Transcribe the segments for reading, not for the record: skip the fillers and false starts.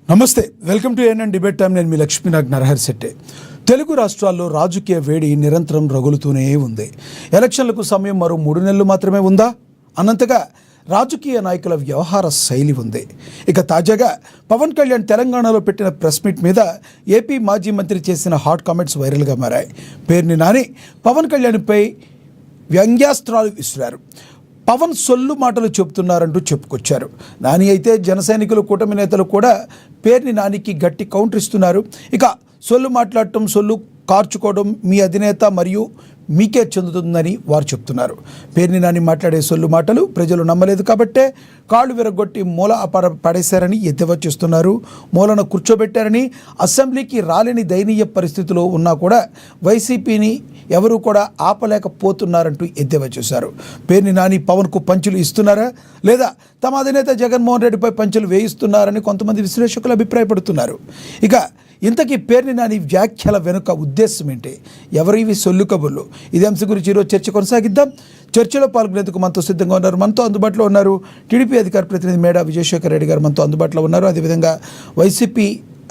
నమస్తే, welcome to ANN debate time. నేను మీ లక్ష్మీనాగ్ నరహరి శెట్టి. తెలుగు రాష్ట్రాల్లో రాజకీయ వేడి నిరంతరం రగులుతూనే ఉంది. ఎలక్షన్లకు సమయం మరో 3 నెలలు మాత్రమే ఉందా అన్నంతగా రాజకీయ నాయకుల వ్యవహార శైలి ఉంది. ఇక తాజాగా పవన్ కళ్యాణ్ తెలంగాణలో పెట్టిన ప్రెస్ మీట్ మీద ఏపీ మాజీ మంత్రి చేసిన హాట్ కామెంట్స్ వైరల్గా మారాయి. పేర్ని నాని పవన్ కళ్యాణ్పై వ్యంగ్యాస్త్రాలు విసిరారు. పవన్ సొల్లు మాటలు చెబుతున్నారంటూ చెప్పుకొచ్చారు. నాని అయితే జన సైనికులు, కూటమి నేతలు కూడా పేర్ని నానికి గట్టి కౌంటర్ ఇస్తున్నారు. ఇక సొల్లు మాట్లాడటం, సొల్లు కార్చుకోవడం మీ అధినేత మరియు మీకే చెందుతుందని వారు చెప్తున్నారు. పేర్ని నాని మాట్లాడే సొల్లు మాటలు ప్రజలు నమ్మలేదు కాబట్టే కాళ్ళు విరగొట్టి మూల పడేశారని ఎద్దేవా చేస్తున్నారు. మూలన కూర్చోబెట్టారని, అసెంబ్లీకి రాలేని దయనీయ పరిస్థితిలో ఉన్నా కూడా వైసీపీని ఎవరూ కూడా ఆపలేకపోతున్నారంటూ ఎద్దేవా చేశారు. పేర్ని నాని పవన్కు పంచులు ఇస్తున్నారా లేదా తమ అధినేత జగన్మోహన్ రెడ్డిపై పంచులు వేయిస్తున్నారని కొంతమంది విశ్లేషకులు అభిప్రాయపడుతున్నారు. ఇక ఇంతకీ పేర్ని నాని వ్యాఖ్యల వెనుక ఉద్దేశం ఏంటి? ఎవరు ఇవి సొల్లు కబుర్లు? ఇదే అంశం గురించి ఈరోజు చర్చ కొనసాగిద్దాం. చర్చలో పాల్గొనేందుకు మనతో సిద్ధంగా ఉన్నారు, మనతో అందుబాటులో ఉన్నారు టీడీపీ అధికార ప్రతినిధి మేడా విజయశేఖర్ రెడ్డి గారు మనతో అందుబాటులో ఉన్నారు. అదేవిధంగా వైసీపీ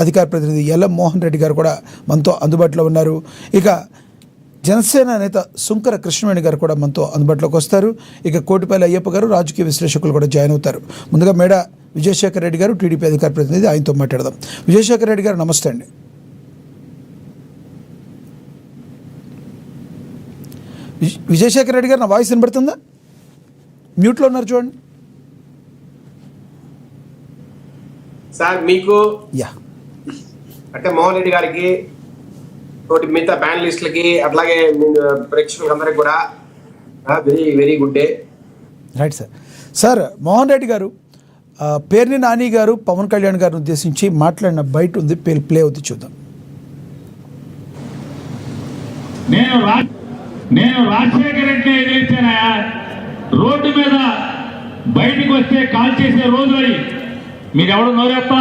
అధికార ప్రతినిధి ఎల్ఎం మోహన్ రెడ్డి గారు కూడా మనతో అందుబాటులో ఉన్నారు. ఇక జనసేన నేత సుంకర కృష్ణవేణి గారు కూడా మనతో అందుబాటులోకి వస్తారు. ఇక కోటిపల్లి అయ్యప్ప గారు, రాజకీయ విశ్లేషకులు కూడా జాయిన్ అవుతారు. ముందుగా మేడా విజయశేఖర్ రెడ్డి గారు, టీడీపీ అధికార ప్రతినిధి, ఆయనతో మాట్లాడదాం. విజయశేఖర్ రెడ్డి గారు నమస్తే అండి. విజయశేఖర్ రెడ్డి గారు, నా వాయిస్ వినబడుతుందా? మ్యూట్లో ఉన్నారు చూడండి సార్. మీకు యా అంటే మోహన్ రెడ్డి గారికి, తోటి మిగతా ప్యానలిస్టులకి, అట్లాగే ప్రేక్షకులందరికీ కూడా very very good day. Right sir. Sir Mohan Reddy గారు, పేర్ని నాని గారు పవన్ కళ్యాణ్ గారిని ఉద్దేశించి మాట్లాడిన బయట ఉంది, ప్లే అవుతుంది, చూద్దాం. నేను రాజశేఖర రెడ్డి ఎదిరించానయా. రోడ్డు మీద బయటికి వస్తే కాల్ చేసే రోజులు మీరు ఎవడు నోరేప్ప,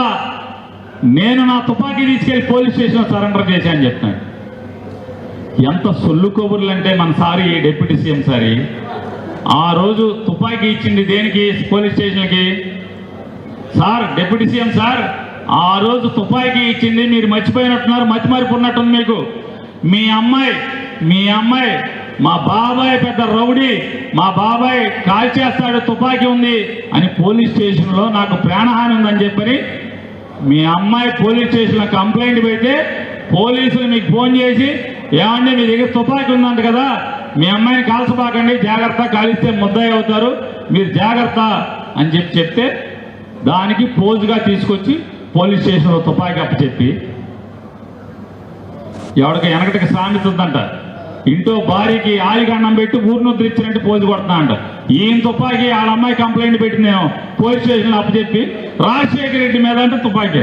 నేను నా తుపాకీ తీసుకెళ్లి పోలీస్ స్టేషన్ సరెండర్ చేశాను చెప్తాను. ఎంత సొల్లు కబుర్లు అంటే మన సారి డిప్యూటీ సీఎం సారి ఆ రోజు తుపాకీ ఇచ్చింది దేనికి? పోలీస్ స్టేషన్కి. సార్ డిప్యూటీ సీఎం సార్, ఆ రోజు తుపాకీ ఇచ్చింది మీరు మర్చిపోయినట్టున్నారు, మతిమరిపున్నట్టుంది మీకు. మీ అమ్మాయి మా బాబాయ్ పెద్ద రౌడీ, మా బాబాయ్ కాల్ చేస్తాడు, తుపాకీ ఉంది అని పోలీస్ స్టేషన్లో నాకు ప్రాణహాని ఉందని చెప్పని మీ అమ్మాయి పోలీస్ స్టేషన్లో కంప్లైంట్ పెడితే పోలీసులు మీకు ఫోన్ చేసి, ఏమంటే మీ దగ్గర తుపాకీ ఉందంట కదా, మీ అమ్మాయిని కాల్చబాకండి, జాగ్రత్త, కాలిస్తే ముద్దాయి అవుతారు, మీరు జాగ్రత్త అని చెప్తే దానికి పోజుగా తీసుకొచ్చి పోలీస్ స్టేషన్లో తుపాకీ అప్పచెప్పి, ఎవడికి వెనకటికి సామెత ఉందంట, ఇంట్లో భార్యకి ఆలిగన్నం పెట్టి ఊరిని ఉద్ధరించినట్టు పోజు కొడుతున్నా అంట. ఈయన తుపాకీ వాళ్ళ అమ్మాయి కంప్లైంట్ పెట్టింది, నేను పోలీస్ స్టేషన్లో అప్పచెప్పి రాజశేఖర రెడ్డి మీద అంటే తుపాకీ.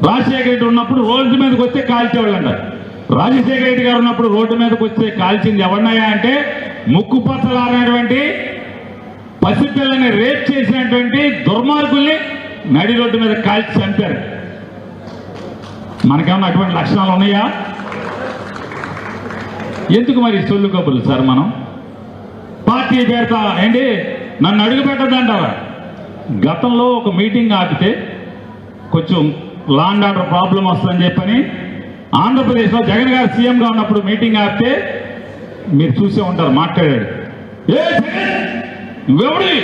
రాజశేఖర రెడ్డి ఉన్నప్పుడు రోడ్డు మీదకి వస్తే కాల్చేవాళ్ళు అంట. రాజశేఖర రెడ్డి గారు ఉన్నప్పుడు రోడ్డు మీదకి వస్తే కాల్చింది ఎవరినయ్యా అంటే ముక్కు పచ్చలాడినటువంటి పసిపిల్లని రేప్ చేసినటువంటి దుర్మార్గుల్ని నడి రోడ్డు మీద కాల్చి చంపారు. మనకేమన్నా అటువంటి లక్షణాలు ఉన్నాయా? ఎందుకు మరి సొల్లు కబుర్లు సార్? మనం పార్టీ పేరుతా ఏంటి నన్ను అడుగు పెట్టద్దంటారా? గతంలో ఒక మీటింగ్ ఆపితే కొంచెం లా అండ్ ఆర్డర్ ప్రాబ్లం వస్తుందని చెప్పని ఆంధ్రప్రదేశ్లో జగన్ గారు సీఎంగా ఉన్నప్పుడు మీటింగ్ ఆపితే మీరు చూసే ఉంటారు, మాట్లాడాడు. ఏ జగన్ నువ్వెవడి,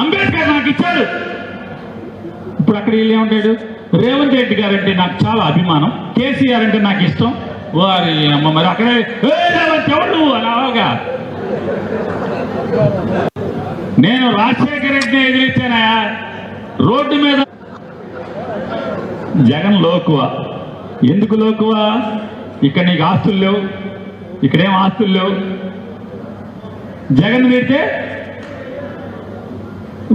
అంబేద్కర్ నాకు ఇచ్చాడు. ఇప్పుడు అక్కడ వీళ్ళు ఏమంటాడు, రేవంత్ రెడ్డి గారు అంటే నాకు చాలా అభిమానం, కేసీఆర్ అంటే నాకు ఇష్టం. వారి అమ్మ మరి అక్కడే ఎవడు అలాగా. నేను రాజశేఖర రెడ్డిని ఎదిరించానయా. రోడ్డు మీద జగన్ లోకువా. ఎందుకు లోకువా? ఇక్కడ నీకు ఆస్తులు లేవు, ఇక్కడేం ఆస్తులు లేవు. జగన్ తిడితే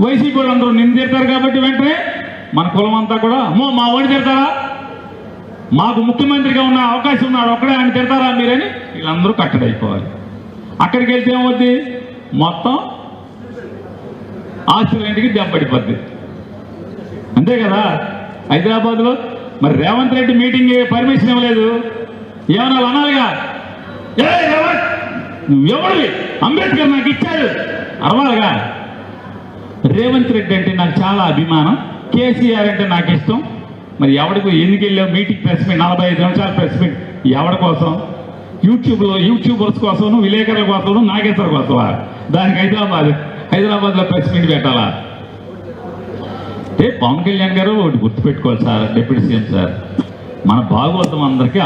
వైసీపీ వాళ్ళందరూ నిన్ను తిడతారు కాబట్టి వెంటనే మన కులం అంతా కూడా అమ్మో మా వాడిని తిడతారా, మాకు ముఖ్యమంత్రిగా ఉన్న అవకాశం ఉన్నాడు ఒక్కడే ఆయన తిడతారా మీరని వీళ్ళందరూ కట్టడైపోవాలి. అక్కడికి వెళ్తే ఏమవుద్ది, మొత్తం ఆస్తులన్నింటికి దెబ్బడిపోద్ది. అంతే కదా. హైదరాబాద్లో మరి రేవంత్ రెడ్డి మీటింగ్ పర్మిషన్ ఇవ్వలేదు, ఏమన్నా అనాలిగా, ఏ రేవంత్ నువ్వెవడివి, అంబేద్కర్ నాకు ఇచ్చాడు అరవాలిగా. రేవంత్ రెడ్డి అంటే నాకు చాలా అభిమానం, కేసీఆర్ అంటే నాకు ఇష్టం, మరి ఎవడికి ఎందుకు వెళ్ళావు మీటింగ్ ప్రెస్ మీట్ 45 నిమిషాల ప్రెస్ మీట్ ఎవరి కోసం? యూట్యూబర్స్ కోసం, విలేకరుల కోసం, నాగేశ్వర కోసమా? దానికి హైదరాబాద్లో ప్రెస్ మీట్ పెట్టాలా? అంటే పవన్ కళ్యాణ్ గారు ఒకటి గుర్తుపెట్టుకోవాలి సార్, డిప్యూటీ సీఎం సార్, మన భాగవతం అందరికీ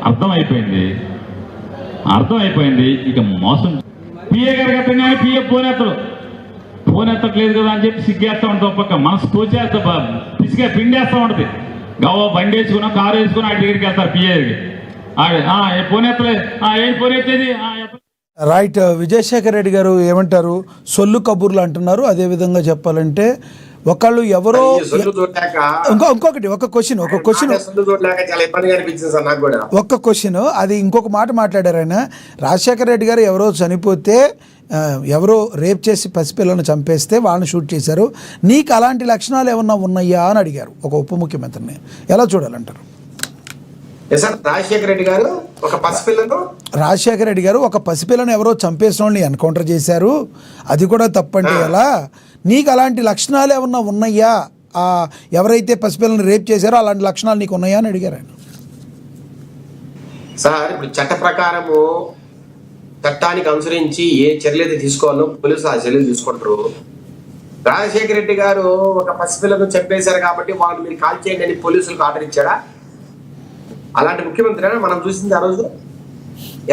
అర్థమైపోయింది. ఇక మోసం పిఏ గారు కట్టంగా పిఏ ఫోన్ ఎత్తట్లేదు కదా అని చెప్పి సిగ్గేస్తూ ఉంటుంది. పక్క మనసు తోచేస్తా పిండేస్తూ ఉంటుంది. గవ్వ బండి వేసుకున్నా, కారు వేసుకుని ఆడి దగ్గరికి వెళ్తారు పిఏకి. ఫోన్ ఎత్తలేదు, ఏం ఫోన్ ఎత్తేది? రైట్. విజయశేఖర్ రెడ్డి గారు ఏమంటారు? సొల్లు కబుర్లు అంటున్నారు. అదేవిధంగా చెప్పాలంటే ఒకళ్ళు ఎవరో ఇంకొకటి ఒక క్వశ్చన్ అది ఇంకొక మాట మాట్లాడారు ఆయన. రాజశేఖర రెడ్డి గారు ఎవరో చనిపోతే, ఎవరో రేప్ చేసి పసిపిల్లను చంపేస్తే వాళ్ళని షూట్ చేశారు, నీకు అలాంటి లక్షణాలు ఏమన్నా ఉన్నాయా అని అడిగారు ఒక ఉప ముఖ్యమంత్రిని. ఎలా చూడాలంటారు? రాజశేఖర రెడ్డి గారు ఒక పసిపిల్లను ఎవరో చంపేసిన వాళ్ళని ఎన్కౌంటర్ చేశారు, అది కూడా తప్పంటే ఎలా? నీకు అలాంటి లక్షణాలు ఏమన్నా ఉన్నాయా? ఎవరైతే పసిపిల్లని రేప్ చేశారో అలాంటి లక్షణాలు నీకు ఉన్నాయా అని అడిగారు ఆయన. సార్, ఇప్పుడు చట్ట ప్రకారము చట్టానికి అనుసరించి ఏ చర్యలు తీసుకోవాలో పోలీసులు ఆ చర్యలు తీసుకుంటారు. రాజశేఖర రెడ్డి గారు ఒక పసిపిల్లను చంపేశారు కాబట్టి వాళ్ళు మీరు కాల్ చేయండి అని పోలీసులకు ఆర్డర్ ఇచ్చాడా? అలాంటి ముఖ్యమంత్రి మనం చూసింది ఆ రోజు.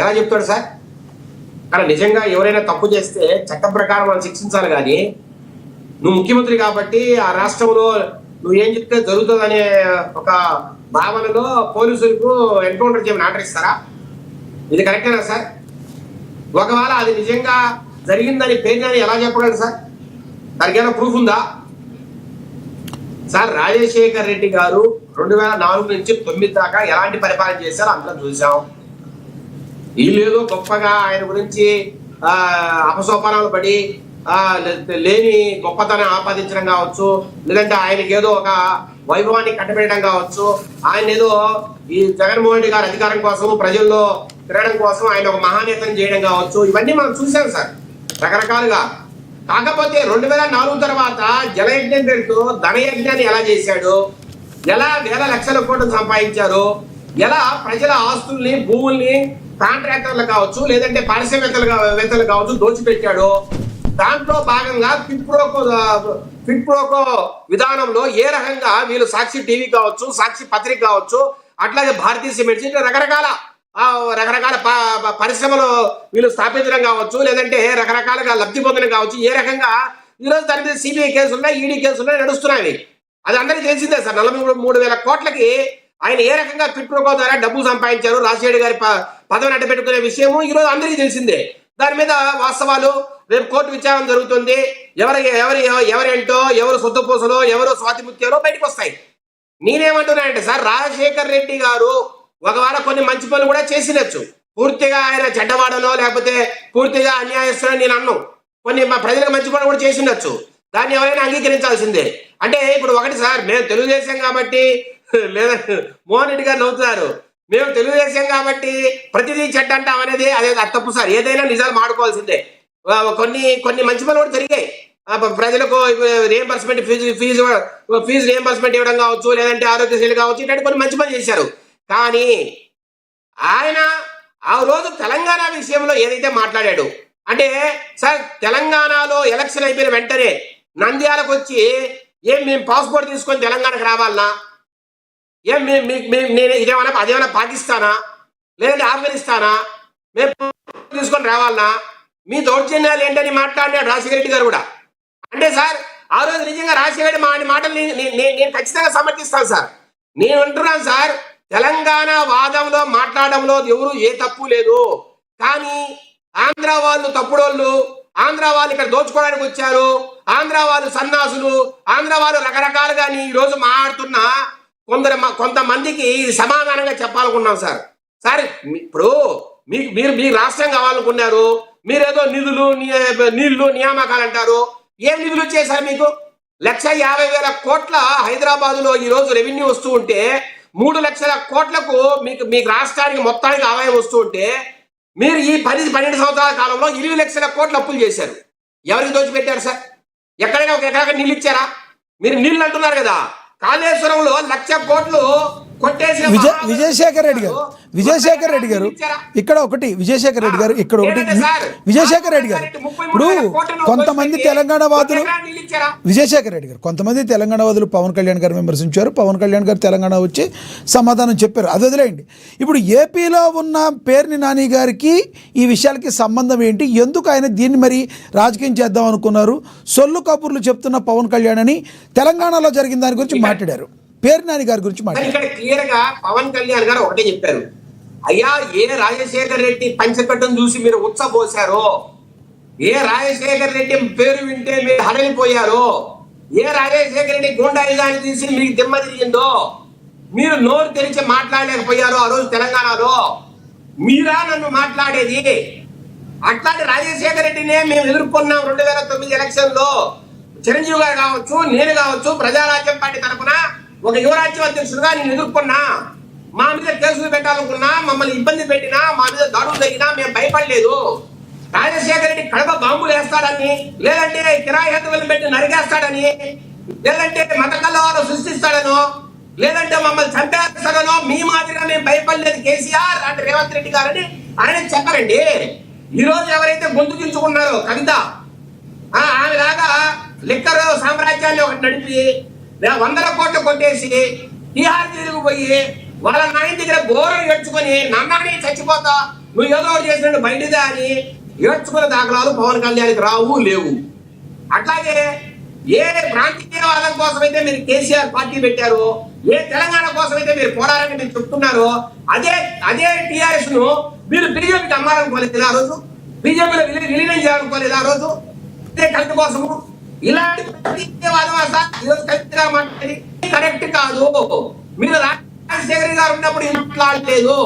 ఎలా చెప్తాడు సార్? కానీ నిజంగా ఎవరైనా తప్పు చేస్తే చట్టం ప్రకారం వాళ్ళు శిక్షించాలి. కానీ నువ్వు ముఖ్యమంత్రి కాబట్టి ఆ రాష్ట్రంలో నువ్వు ఏం చెప్తే జరుగుతుందనే ఒక భావనలో పోలీసులకు ఎన్కౌంటర్ చేయమని ఆర్డర్ ఇస్తారా? ఇది కరెక్టేనా సార్? ఒకవేళ అది నిజంగా జరిగిందని పేరుని ఎలా చెప్పగలరు సార్? దానికి ఏమైనా ప్రూఫ్ ఉందా సార్? రాజశేఖర్ రెడ్డి గారు 2004 నుంచి 2009 దాకా ఎలాంటి పరిపాలన చేశారో అందరం చూసాం. వీళ్ళేదో గొప్పగా ఆయన గురించి అపసోపానాలు పడి లేని గొప్పతనం ఆపాదించడం కావచ్చు, లేదంటే ఆయనకి ఏదో ఒక వైభవాన్ని కట్టబెట్టడం కావచ్చు, ఆయన ఏదో ఈ జగన్మోహన్ రెడ్డి గారి అధికారం కోసం ప్రజల్లో తిరగడం కోసం ఆయన ఒక మహానేతను చేయడం కావచ్చు, ఇవన్నీ మనం చూసాం సార్ రకరకాలుగా. కాకపోతే 2004 తర్వాత జలయజ్ఞం పేరుతో ధనయజ్ఞాన్ని ఎలా చేశాడు, ఎలా వేల లక్షల కోట్లు సంపాదించారు, ఎలా ప్రజల ఆస్తుల్ని, భూముల్ని కాంట్రాక్టర్లు కావచ్చు, లేదంటే పారిశ్రామికవేత్తలు కావచ్చు దోచిపెట్టాడు. దాంట్లో భాగంగా ఫిట్ ప్రోకో విధానంలో ఏ రకంగా వీళ్ళు సాక్షి టీవీ కావచ్చు, సాక్షి పత్రిక కావచ్చు, అట్లాగే భారతీయ సిమెంట్స్ రకరకాల పరిశ్రమలు వీళ్ళు స్థాపించడం కావచ్చు, లేదంటే రకరకాలుగా లబ్ధి పొందడం కావచ్చు, ఏ రకంగా ఈరోజు దాని మీద సిబిఐ కేసులున్నాయి, ఈడీ కేసులున్నాయి, నడుస్తున్నాయి. అది అందరికీ తెలిసిందే సార్. 43,000 కోట్లకి ఆయన ఏ రకంగా ఫిట్ ప్రోకో ద్వారా డబ్బులు సంపాదించారు, రాజశేఖర్ గారి పదవిని అడ్డపెట్టుకునే విషయము ఈరోజు అందరికీ తెలిసిందే. దాని మీద వాస్తవాలు రేపు కోర్టు విచారణ జరుగుతుంది. ఎవరేంటో, ఎవరు సొత్తుపూసలో, ఎవరు స్వాతిముత్యాలో బయటకు వస్తాయి. నేనేమంటున్నానంటే సార్, రాజశేఖర్ రెడ్డి గారు ఒకవేళ కొన్ని మంచి పనులు కూడా చేసినచ్చు, పూర్తిగా ఆయన చెడ్డవాడనో లేకపోతే పూర్తిగా అన్యాయస్తులని నేను అన్ను. కొన్ని మా ప్రజలకు మంచి పనులు కూడా చేసినచ్చు, దాన్ని ఎవరైనా అంగీకరించాల్సిందే. అంటే ఇప్పుడు ఒకటి సార్, మేము తెలుగుదేశం కాబట్టి, లేదా మోహన్ రెడ్డి గారు నవ్వుతున్నారు, మేము తెలుగుదేశం కాబట్టి ప్రతిదీ చెడ్డ అంటాం అనేది అదే తప్పు సార్. ఏదైనా నిజాలు మాడుకోవాల్సిందే. కొన్ని మంచి పనులు కూడా జరిగాయి. ప్రజలకు రియంబర్స్మెంట్ ఫీజు రియంబర్స్మెంట్ ఇవ్వడం కావచ్చు, లేదంటే ఆరోగ్యశ్రీలు కావచ్చు, ఇట్లాంటి కొన్ని మంచి పనులు చేశారు. కానీ ఆయన ఆ రోజు తెలంగాణ విషయంలో ఏదైతే మాట్లాడాడు అంటే సార్, తెలంగాణలో ఎలక్షన్ అయిపోయిన వెంటనే నంద్యాలకు వచ్చి మేము పాస్పోర్ట్ తీసుకొని తెలంగాణకు రావాలనా, అదేమన్నా పాకిస్తానా, లేదంటే ఆఫ్ఘనిస్తానా, మేము తీసుకొని రావాలనా, మీ దౌర్జన్యాలు ఏంటని మాట్లాడినాడు రాజశేఖర రెడ్డి గారు కూడా. అంటే సార్, ఆ రోజు నిజంగా రాజశేఖర రెడ్డి మాటలు నేను ఖచ్చితంగా సమర్థిస్తాను సార్. నేను అంటున్నాను సార్, తెలంగాణ వాదంలో మాట్లాడడంలో ఎవరు ఏ తప్పు లేదు. కానీ ఆంధ్ర వాళ్ళు తప్పుడోళ్ళు, ఆంధ్ర వాళ్ళు ఇక్కడ దోచుకోవడానికి వచ్చారు, ఆంధ్ర వాళ్ళు సన్నాసులు, ఆంధ్ర వాళ్ళు రకరకాలుగా ఈ రోజు మాట్లాడుతున్న కొంతమందికి సమాధానంగా చెప్పాలనుకున్నాం సార్. సార్, ఇప్పుడు మీరు రాష్ట్రం కావాలనుకున్నారు, మీరేదో నీళ్లు నియామకాలు అంటారు. ఏం నిధులు వచ్చాయి మీకు? 1,50,000 కోట్ల హైదరాబాద్ లో ఈ రోజు రెవెన్యూ వస్తూ ఉంటే, 3 లక్షల కోట్లకు మీకు రాష్ట్రానికి మొత్తానికి ఆదాయం వస్తూ ఉంటే, మీరు ఈ 10-12 సంవత్సరాల కాలంలో 20 లక్షల కోట్లు అప్పులు చేశారు. ఎవరికి దోచిపెట్టారు సార్? ఎక్కడైనా ఒక ఎకరాక నీళ్ళు ఇచ్చారా? మీరు నీళ్ళు అంటున్నారు కదా, కాళేశ్వరంలో 1,00,000 కోట్లు కొట్టేసిన విజయశేఖర్ రెడ్డి గారు ఇక్కడ ఒకటి విజయశేఖర్ రెడ్డి గారు విజయశేఖర్ రెడ్డి గారు ఇప్పుడు కొంతమంది తెలంగాణ వాదులు పవన్ కళ్యాణ్ గారు విమర్శించారు. పవన్ కళ్యాణ్ గారు తెలంగాణ వచ్చి సమాధానం చెప్పారు, అది వదిలేయండి. ఇప్పుడు ఏపీలో ఉన్న పేర్ని నాని గారికి ఈ విషయాలకి సంబంధం ఏంటి? ఎందుకు ఆయన దీన్ని మరి రాజకీయం చేద్దాం అనుకున్నారు? సొల్లు కబుర్లు చెప్తున్న పవన్ కళ్యాణ్ అని తెలంగాణలో జరిగిన దాని గురించి మాట్లాడారు, పేర్ని నాని గారి గురించి మాట్లాడారు. ఇక్కడ క్లియర్ గా పవన్ కళ్యాణ్ గారు ఒకటే చెప్పారు, అయ్యా ఏ రాజశేఖర్ రెడ్డి పంచకట్టం చూసి మీరు ఉచ్చబోసారో, ఏ రాజశేఖర్ రెడ్డి పేరు వింటే మీరు హడలిపోయారో, ఏ రాజశేఖర్ రెడ్డి గుండాయుధాన్ని తీసి మీకు దిమ్మ తిరిగిందో, మీరు నోరు తెరిచి మాట్లాడలేకపోయారో ఆ రోజు తెలంగాణలో, మీరా నన్ను మాట్లాడేది? అట్లాంటి రాజశేఖర రెడ్డినే మేము ఎదుర్కొన్నాం 2009 ఎలక్షన్ లో. చిరంజీవి గారు కావచ్చు, నేను కావచ్చు, ప్రజారాజ్యం పార్టీ తరఫున ఒక యువరాజ్యం అధ్యక్షుడుగా నేను ఎదుర్కొన్నా. మా మీద కేసులు పెట్టాలనుకున్నా, మమ్మల్ని ఇబ్బంది పెట్టినా, మా మీద దాడులు జరిగినా మేము భయపడలేదు. రాజశేఖర రెడ్డి కడప బాంబులు వేస్తాడని, లేదంటే కిరాయి హద్దులను పెట్టి నరిగేస్తాడని, లేదంటే మత కలహాలు సృష్టిస్తాడనో, లేదంటే మమ్మల్ని చంపేస్తాడనో మీ మాదిరిగా మేము భయపడలేదు కేసీఆర్ అంటే రేవంత్ రెడ్డి గారని ఆయన చెప్పారండి. ఈ రోజు ఎవరైతే గొంతు దించుకున్నారో కవిత, ఆమెలాగా లిక్కర్ సామ్రాజ్యాన్ని ఒకటి నడిపి 100 కోట్లు కొట్టేసి టీఆర్ జైలుకు పోయి వాళ్ళ నాయన దగ్గర గోరలు ఏడ్చుకొని నన్నాని చచ్చిపోతా నువ్వు ఏదో ఒకటి చేసినట్టు బయటిదా అని ఏడ్చుకున్న దాఖలాలు పవన్ కళ్యాణ్కి రావు లేవు. అట్లాగే ఏ ప్రాంతీయవాదం కోసం అయితే మీరు కేసీఆర్ పార్టీ పెట్టారో, ఏ తెలంగాణ కోసం అయితే మీరు పోరాడని మీరు చెప్తున్నారో, అదే టీఆర్ఎస్ ను మీరు బీజేపీకి అమ్మాలనుకోలేదు ఆ రోజు, బీజేపీలో విలీనం చేయాలనుకోలేదు ఆ రోజు, ఇదే కవిత కోసము. ఇలాంటి మాట్లాడి కరెక్ట్ కాదు. మీరు రాజశేఖర్ గారు ఉన్నప్పుడు మాట్లాడలేదు.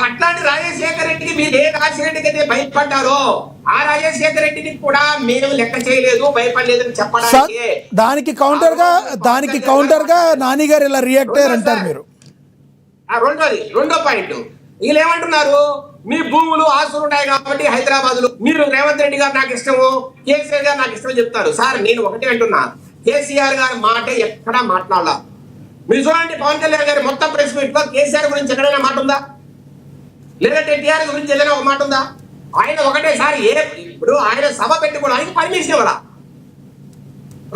అట్లాంటి రాజశేఖర రెడ్డికి మీరు ఏ రాజశేఖర రెడ్డికి అయితే భయపడ్డారో ఆ రాజశేఖర రెడ్డిని కూడా మేము లెక్క చేయలేదు, భయపడలేదని చెప్పడానికి దానికి కౌంటర్ గా నాని గారు ఇలా రియాక్ట్ అయ్యారు అంటారు మీరు. రెండో పాయింట్, వీళ్ళు ఏమంటున్నారు, మీ భూములు ఆస్తులు ఉన్నాయి కాబట్టి హైదరాబాద్ లో మీరు రేవంత్ రెడ్డి గారు నాకు ఇష్టము, కేసీఆర్ గారు నాకు ఇష్టం చెప్తారు. సార్ నేను ఒకటే అంటున్నా, కేసీఆర్ గారి మాట ఎక్కడా మాట్లాడాల. మీరు చూడండి, పవన్ కళ్యాణ్ గారి మొత్తం ప్రెస్ మీట్ లో కేసీఆర్ గురించి ఎక్కడైనా మాట ఉందా? లేదంటే టీఆర్ గురించి ఏదైనా ఒక మాట ఉందా? ఆయన ఒకటే సార్, ఇప్పుడు ఆయన సభ పెట్టుకోవడానికి పర్మిషన్ ఇవ్వాల,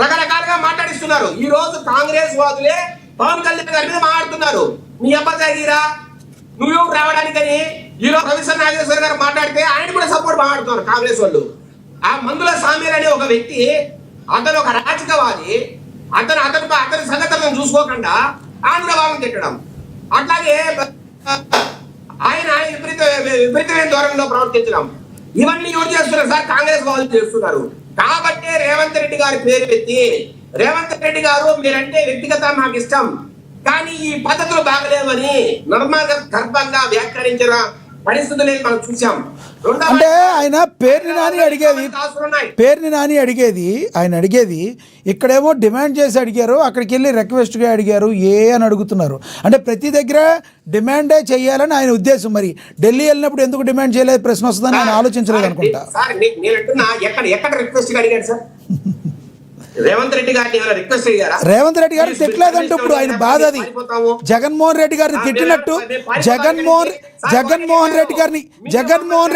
రకరకాలుగా మాట్లాడిస్తున్నారు. ఈ రోజు కాంగ్రెస్ వాదులే పవన్ కళ్యాణ్ గారి మీద మాట్లాడుతున్నారు, మీ అబ్బాయిరా నువ్వు రావడానికని. ఈ రోజు రవిశంకర్ నాగేశ్వర గారు మాట్లాడితే ఆయన కూడా సపోర్ట్ మాట్లాడుతున్నారు కాంగ్రెస్ వాళ్ళు. ఆ మందుల సామీర్ అనే ఒక వ్యక్తి, అతను ఒక రాజకీయవాది, అతని సంగతులను చూసుకోకుండా ఆంధ్ర వాళ్ళని తిట్టడం, అట్లాగే ఆయన విపరీతమైన ధోరణిలో ప్రవర్తించడం, ఇవన్నీ ఎవరు చేస్తున్నారు సార్? కాంగ్రెస్ వాళ్ళు చేస్తున్నారు. కాబట్టి రేవంత్ రెడ్డి గారి పేరు ఎత్తి, రేవంత్ రెడ్డి గారు మీరంటే వ్యక్తిగత నాకు ఇష్టం, కానీ ఈ పద్ధతులు బాగలేవని గర్భంగా వ్యాఖ్యానించిన పరిస్థితులు మనం చూసాం. అంటే ఆయన పేర్ని నాని అడిగేది ఇక్కడేమో డిమాండ్ చేసి అడిగారు, అక్కడికి వెళ్ళి రిక్వెస్ట్గా అడిగారు అని అడుగుతున్నారు. అంటే ప్రతి దగ్గర డిమాండే చేయాలని ఆయన ఉద్దేశం. మరి ఢిల్లీ వెళ్ళినప్పుడు ఎందుకు డిమాండ్ చేయలేదు ప్రశ్న వస్తుందని ఆయన ఆలోచించలేదు అనుకుంటా. ఎక్కడ రిక్వెస్ట్ అడిగారు సార్? రేవంత్ రెడ్డి గారిని రిక్వెస్ట్ అయ్యారా? రేవంత్ రెడ్డి గారిని తిట్టలేదంటే ఇప్పుడు ఆయన బాధ అది. జగన్మోహన్ రెడ్డి గారిని తిట్టినట్టు జగన్మోహన్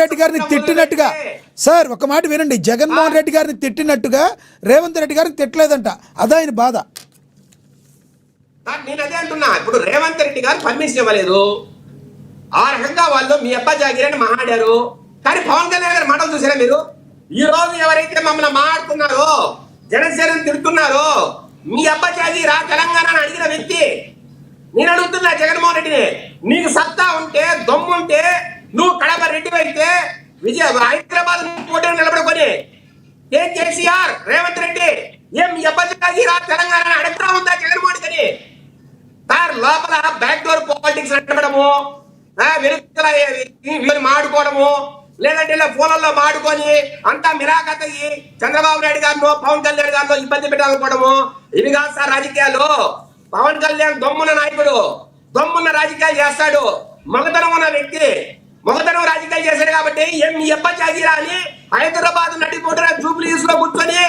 రెడ్డి గారిని తిట్టినట్టుగా, సార్ ఒక మాట వినండి, జగన్మోహన్ రెడ్డి గారిని తిట్టినట్టుగా రేవంత్ రెడ్డి గారిని తిట్టలేదంట, అదే ఆయన బాధ. నేను అదే అంటున్నా, ఇప్పుడు రేవంత్ రెడ్డి గారు పర్మిషన్ ఇవ్వలేదు, ఆ రకంగా వాళ్ళు మీ అబ్బా జాగిరని మాట్లాడారు. కానీ పవన్ కళ్యాణ్ గారి మాటలు చూసారా మీరు? ఈ రోజు ఎవరైతే మమ్మల్ని మాట్లాడుతున్నారో, జనసేన తిడుతున్నారో, మీ అబ్బా జాగిరా తెలంగాణ అడిగిన వ్యక్తి. నేను అడుగుతున్నా జగన్మోహన్ రెడ్డిని, నీకు సత్తా ఉంటే దమ్ముంటే నువ్వు కడప రెడ్డి అయితే హైదరాబాద్ పోటీలో నిలబడుకొని ఏం కేసీఆర్ రేవంత్ రెడ్డి ఏం మీ అబ్బా జాగిరా తెలంగాణ అడుగుతా ఉందా జగన్మోహన్ రెడ్డిని? సార్ లోపల బ్యాక్ డోర్ పాలిటిక్స్ నడపడము, వెనుకల మాడుకోవడము, లేదంటే ఇలా ఫోన్లలో మాడుకొని అంతా మిరాకత్ అయ్యి చంద్రబాబు నాయుడు గారినో పవన్ కళ్యాణ్ గారినో ఇబ్బంది పెట్టాలనుకోవడము, ఇవి కాదు సార్ రాజకీయాలు. పవన్ కళ్యాణ్ దమ్మున్న నాయకుడు, దమ్మున్న రాజకీయాలు చేస్తాడు, మగతనం ఉన్న వ్యక్తి, మగతనం రాజకీయాలు చేశాడు. కాబట్టి ఏం మీ అబ్బా జాగిరా అని హైదరాబాద్ నడిపోతున్న జూబ్లీస్ లో కూర్చొని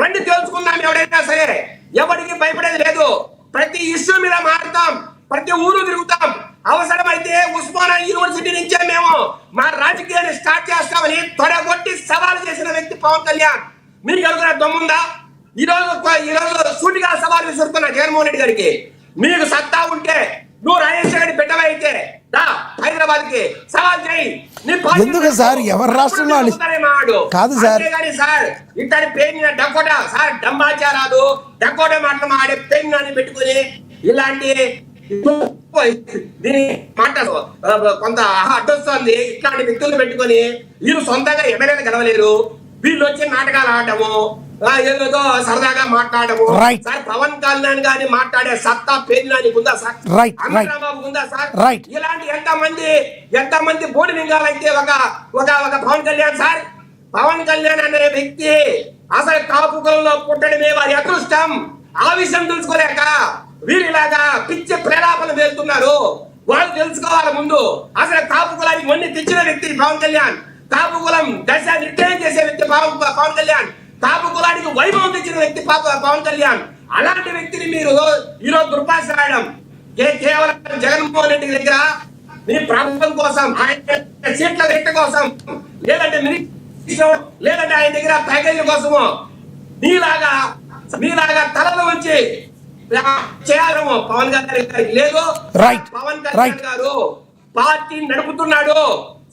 రెండు తెలుసుకున్నాం ఎవడైనా సరే. ఎవరికి భయపడేది లేదు. ప్రతి ఇష్యూ మీద మాట్లాడతాం, ప్రతి ఊరు తిరుగుతాం. అవసరమైతే ఉస్మానియా యూనివర్సిటీ నుంచే మేము మా రాజకీయాన్ని స్టార్ట్ చేస్తామని తొడగొట్టి సవాల్ చేసిన వ్యక్తి పవన్ కళ్యాణ్. మీకు అనుకున్న దమ్ముందా? ఈరోజు సూటిగా సవాల్ విసురుతున్నా జగన్మోహన్ రెడ్డి గారికి. మీకు సత్తా ఉంటే నువ్వు రాజేశ్వర రెడ్డి పెట్టవైతే హైదరాబాద్ కి సవాల్ చేయి. ఎందుకు సార్ ఎవరి రాష్ట్రంలో కాదు సార్ సార్ ఇట్లాంటి పేరు డకోటా సార్ డంబాచారాలు డకోటా మాటలు ఆడే పేరుని పెట్టుకుని ఇలాంటి దీని మాటలు కొంత అడ్డొస్తుంది. ఇట్లాంటి వ్యక్తులు పెట్టుకొని వీళ్ళు సొంతంగా ఎమ్మెల్యేలు గెలవలేరు. వీళ్ళు వచ్చి నాటకాలు ఆడటము, ఏదో సరదాగా మాట్లాడము. సార్ పవన్ కళ్యాణ్ గారిని మాట్లాడే సత్తా పేర్లని ఉందా సార్? చంద్రబాబు ఉందా సార్? ఇలాంటి ఎంతమంది బోడి లింగాలైతే ఒక పవన్ కళ్యాణ్ సార్. పవన్ కళ్యాణ్ అనే వ్యక్తి అసలు కాపు కులంలో పుట్టడమే వారి అదృష్టం. ఆ విషయం తెలుసుకోలేక వీరిలాగా పిచ్చి ప్రేలాపన వెళ్తున్నారు. వాళ్ళు తెలుసుకోవాలి ముందు అసలు కాపు కులానికి మొన్న తెచ్చిన వ్యక్తి పవన్ కళ్యాణ్. కాపు కులం దశ నిర్ణయం చేసే వ్యక్తి పవన్ కళ్యాణ్. కాపు కులానికి వైభవం తెచ్చిన వ్యక్తి పవన్ కళ్యాణ్. అలాంటి వ్యక్తిని మీరు ఈరోజు దుర్భాష రాయడం కేవలం జగన్మోహన్ రెడ్డి దగ్గర మీ ప్రభుత్వం కోసం, ఆయన సీట్ల వ్యక్తి కోసం, లేదంటే మినిస్టర్, లేదంటే ఆయన దగ్గర ప్యాకేజీ కోసము మీలాగా తలలు వచ్చి చేయాలము పవన్ కళ్యాణ్ గారికి లేదు. పవన్ కళ్యాణ్ గారు పార్టీ నడుపుతున్నాడు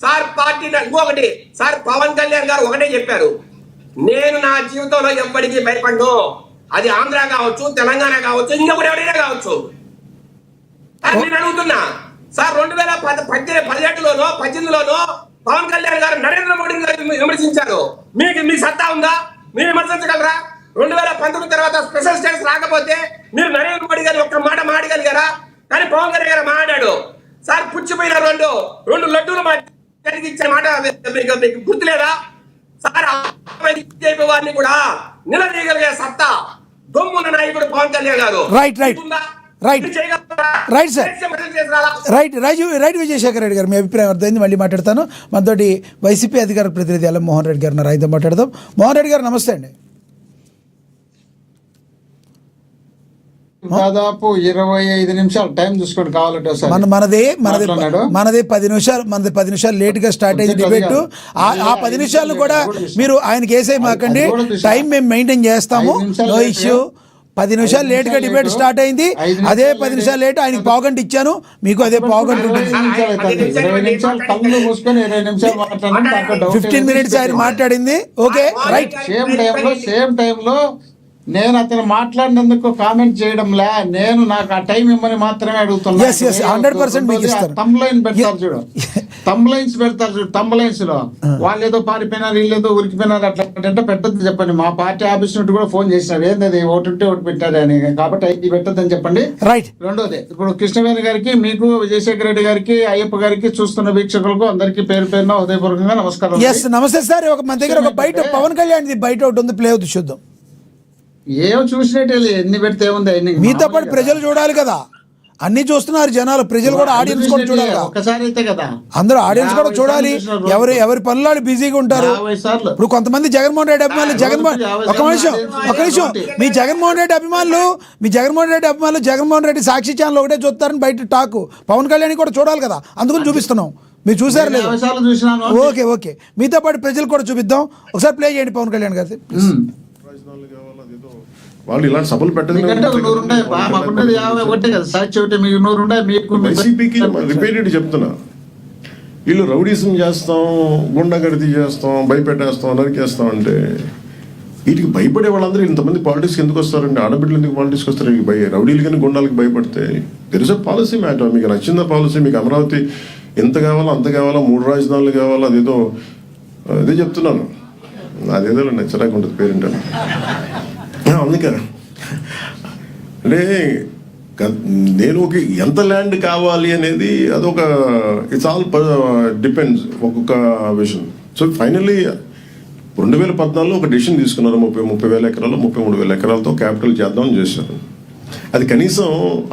సార్. పార్టీ ఇంకొకటి సార్, పవన్ కళ్యాణ్ గారు ఒకటే చెప్పారు, నేను నా జీవితంలో ఎప్పటికీ భయపడ్ను. అది ఆంధ్ర కావచ్చు, తెలంగాణ కావచ్చు, ఇంకొకటి ఎవరైనా కావచ్చు. నేను అడుగుతున్నా సార్, 2017లోనో 18లోనో పవన్ కళ్యాణ్ గారు నరేంద్ర మోడీ గారిని విమర్శించారు. మీకు సత్తా ఉందా? మీరు విమర్శించగలరా? 2019 తర్వాత స్పెషల్ స్టేటస్ రాకపోతే మీరు నరేంద్ర మోడీ గారిని ఒక్క మాట మాట్లాడగలిగారా? కానీ పవన్ కళ్యాణ్ గారు మాట్లాడాడు సార్. పుచ్చిపోయిన రెండు లడ్డూలు ఇచ్చే మాట మీకు గుర్తులేదా సార్? వారిని కూడా నిలదీయగలిగే సత్తా దొమ్మున్న నాయకుడు పవన్ కళ్యాణ్ గారు. రైట్ విజయశేఖర్ రెడ్డి గారు, మీ అభిప్రాయం అర్థమైంది. మళ్ళీ మాట్లాడతాను. మనతోటి వైసీపీ అధికార ప్రతినిధి ఎల్ మోహన్ రెడ్డి గారు ఆయనతో మాట్లాడదాం. మోహన్ రెడ్డి గారు నమస్తే అండి. దాదాపు 25 నిమిషాలు టైం చూసుకోండి కావాలంటే మనది 10 నిమిషాలు లేట్ గా స్టార్ట్ అయింది డిబేట్. ఆ 10 నిమిషాలు కూడా మీరు ఆయనకి వేసే మాకండి, టైం మేము మెయింటైన్ చేస్తాము, నో ఇష్యూ. 10 నిమిషాలు లేట్ గా డిబేట్ స్టార్ట్ అయింది. అదే 10 నిమిషాలు లేట్ ఆయనకి పావుగంట ఇచ్చాను, మీకు అదే పావుగంట ఉంటుంది. 15 మినిట్స్ ఆయన మాట్లాడింది. Okay right. సేమ్ టైంలో నేను అతను మాట్లాడినందుకు కామెంట్ చేయడంలే, నేను నాకు ఆ టైం ఇమ్మని మాత్రమే అడుగుతున్నా. 100% మీకు ఇస్తాను. తమ్లైన్ పెడతారు చూడు, తమ్లైన్స్ పెడతారు చూడు, తమ్లైన్స్ లో వాళ్ళు ఏదో పారిపోయినారు, వీళ్ళు ఏదో ఉరికిపోయినారు, అట్లా అంటే పెట్టద్దు చెప్పండి. మా పార్టీ ఆఫీస్ నుండి కూడా ఫోన్ చేసినారు, ఏంది ఒకటి ఉంటే ఒకటి పెట్టారు అని. కాబట్టి అది పెట్టద్దని చెప్పండి. రైట్. రెండోది, ఇప్పుడు కృష్ణవేణి గారికి, మీకు, విజయశేఖర రెడ్డి గారికి, అయ్యప్ప గారికి, చూస్తున్న వీక్షకులకు అందరికీ పేరు పేరున హృదయపూర్వకంగా నమస్కారం. నమస్తే సార్. మన దగ్గర ఒక బయట పవన్ కళ్యాణ్ బయట ఒకటి ఉంది, ప్లే అవుతుంది, చూద్దాం. ఏమో చూసినట్టే, ఎన్ని పెడితే ఏముంది. మీతో పాటు ప్రజలు చూడాలి కదా, అన్ని చూస్తున్నారు జనాలు, ప్రజలు కూడా ఆడియన్స్ కూడా చూడాలి. ఒకసారి అయితే కదా అందరూ ఆడియన్స్ కూడా చూడాలి. ఎవరి పనులు బిజీగా ఉంటారు. ఇప్పుడు కొంతమంది జగన్మోహన్ రెడ్డి అభిమానులు ఒక నిమిషం మీ జగన్మోహన్ రెడ్డి అభిమానులు జగన్మోహన్ రెడ్డి సాక్షి ఛానల్ ఒకటే చూస్తారని బయట టాకు. పవన్ కళ్యాణ్ కూడా చూడాలి కదా, అందుకని చూపిస్తున్నాం. మీరు చూసారు లేదు? ఓకే. మీతో పాటు ప్రజలు కూడా చూపిద్దాం. ఒకసారి ప్లే చేయండి పవన్ కళ్యాణ్ గారి. వాళ్ళు ఇలాంటి సభలు పెట్టడానికి రిపీటెడ్ చెప్తున్నా, వీళ్ళు రౌడీసం చేస్తాం, గుండాగర్దీ చేస్తాం, భయపెట్టేస్తాం, నరికేస్తాం అంటే వీటికి భయపడే వాళ్ళందరూ ఇంతమంది పాలిటిక్స్కి ఎందుకు వస్తారండి? ఆడబిడ్డలు ఎందుకు పాలిటిక్స్కి వస్తారు? రౌడీలు కానీ గుండాలకి భయపడితే there is a policy matter. మీకు నచ్చిందా పాలసీ? మీకు అమరావతి ఎంత కావాలో అంత కావాలా, 3 రాజధానులు కావాలా, అదే చెప్తున్నాను. అదేదో నచ్చడానికి ఉంటుంది పేరేంటాను. అందుకే అంటే నేను ఎంత ల్యాండ్ కావాలి అనేది అదొక ఇట్స్ ఆల్ డిపెండ్స్ ఒక్కొక్క విషయం. సో ఫైనల్లీ 2014లో ఒక డెసిషన్ తీసుకున్నారు, 30,000 ఎకరాలు 33,000 ఎకరాలతో క్యాపిటల్ చేద్దామని చేశారు. అది కనీసం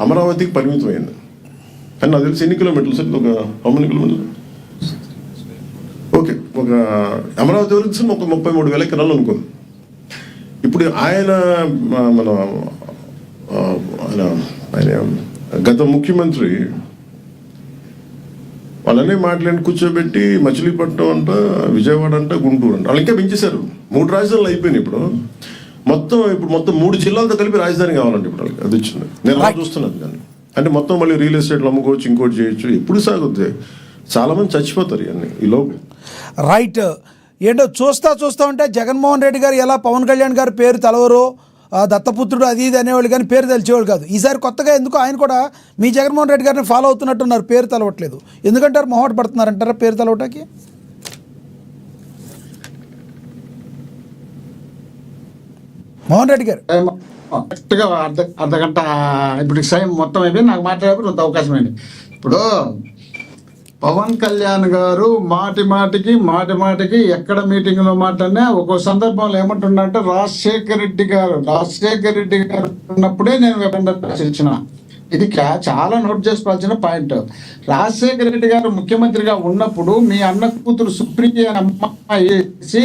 అమరావతికి పరిమితమైంది. కానీ నాకు తెలిసి ఎన్ని కిలోమీటర్లు సార్? ఒక హౌ మెనీ కిలోమీటర్స్? ఓకే, ఒక అమరావతి వరకు ఒక 33,000 ఎకరాలు అనుకుంది. ఇప్పుడు ఆయన మన ఆయన గత ముఖ్యమంత్రి వాళ్ళనే మాట్లాడి కూర్చోబెట్టి మచిలీపట్నం అంట, విజయవాడ అంట, గుంటూరు అంట, వాళ్ళు ఇంకా పెంచేశారు. 3 రాజధానులు అయిపోయినాయి. ఇప్పుడు మొత్తం 3 జిల్లాలతో కలిపి రాజధాని కావాలంటే ఇప్పుడు వాళ్ళకి అది వచ్చింది. నేను అలా చూస్తున్నాను. కానీ అంటే మొత్తం మళ్ళీ రియల్ ఎస్టేట్లు అమ్ముకోవచ్చు, ఇంకోటి చేయొచ్చు. ఎప్పుడు సాగుద్ది? చాలా మంది చచ్చిపోతారు ఇవన్నీ ఈ లోపు. రైట్. ఏంటో చూస్తా ఉంటే జగన్మోహన్ రెడ్డి గారు ఎలా పవన్ కళ్యాణ్ గారి పేరు తెలవరు, దత్తపుత్రుడు అది ఇది అనేవాళ్ళు, కానీ పేరు తెలిసేవాళ్ళు కాదు. ఈసారి కొత్తగా ఎందుకు ఆయన కూడా మీ జగన్మోహన్ రెడ్డి గారిని ఫాలో అవుతున్నట్టున్నారు, పేరు తెలవట్లేదు. ఎందుకంటారు? మొహమాట పడుతున్నారంటారా పేరు తెలవటానికి? మోహన్ రెడ్డి గారు కరెక్ట్గా అర్ధగంట ఇప్పుడు సమయం మొత్తం అయిపోయి నాకు మాట్లాడే అవకాశం అయింది. ఇప్పుడు పవన్ కళ్యాణ్ గారు మాటి మాటికి ఎక్కడ మీటింగ్ లో మాట్లాడినా ఒక్కో సందర్భంలో ఏమంటున్నారంటే రాజశేఖర రెడ్డి గారు ఉన్నప్పుడే నేను వెపన్ ఇచ్చిన. ఇది చాలా నోట్ చేసుకోవాల్సిన పాయింట్. రాజశేఖర రెడ్డి గారు ముఖ్యమంత్రిగా ఉన్నప్పుడు మీ అన్న కూతురు సుప్రియ అమ్మాయి వేసి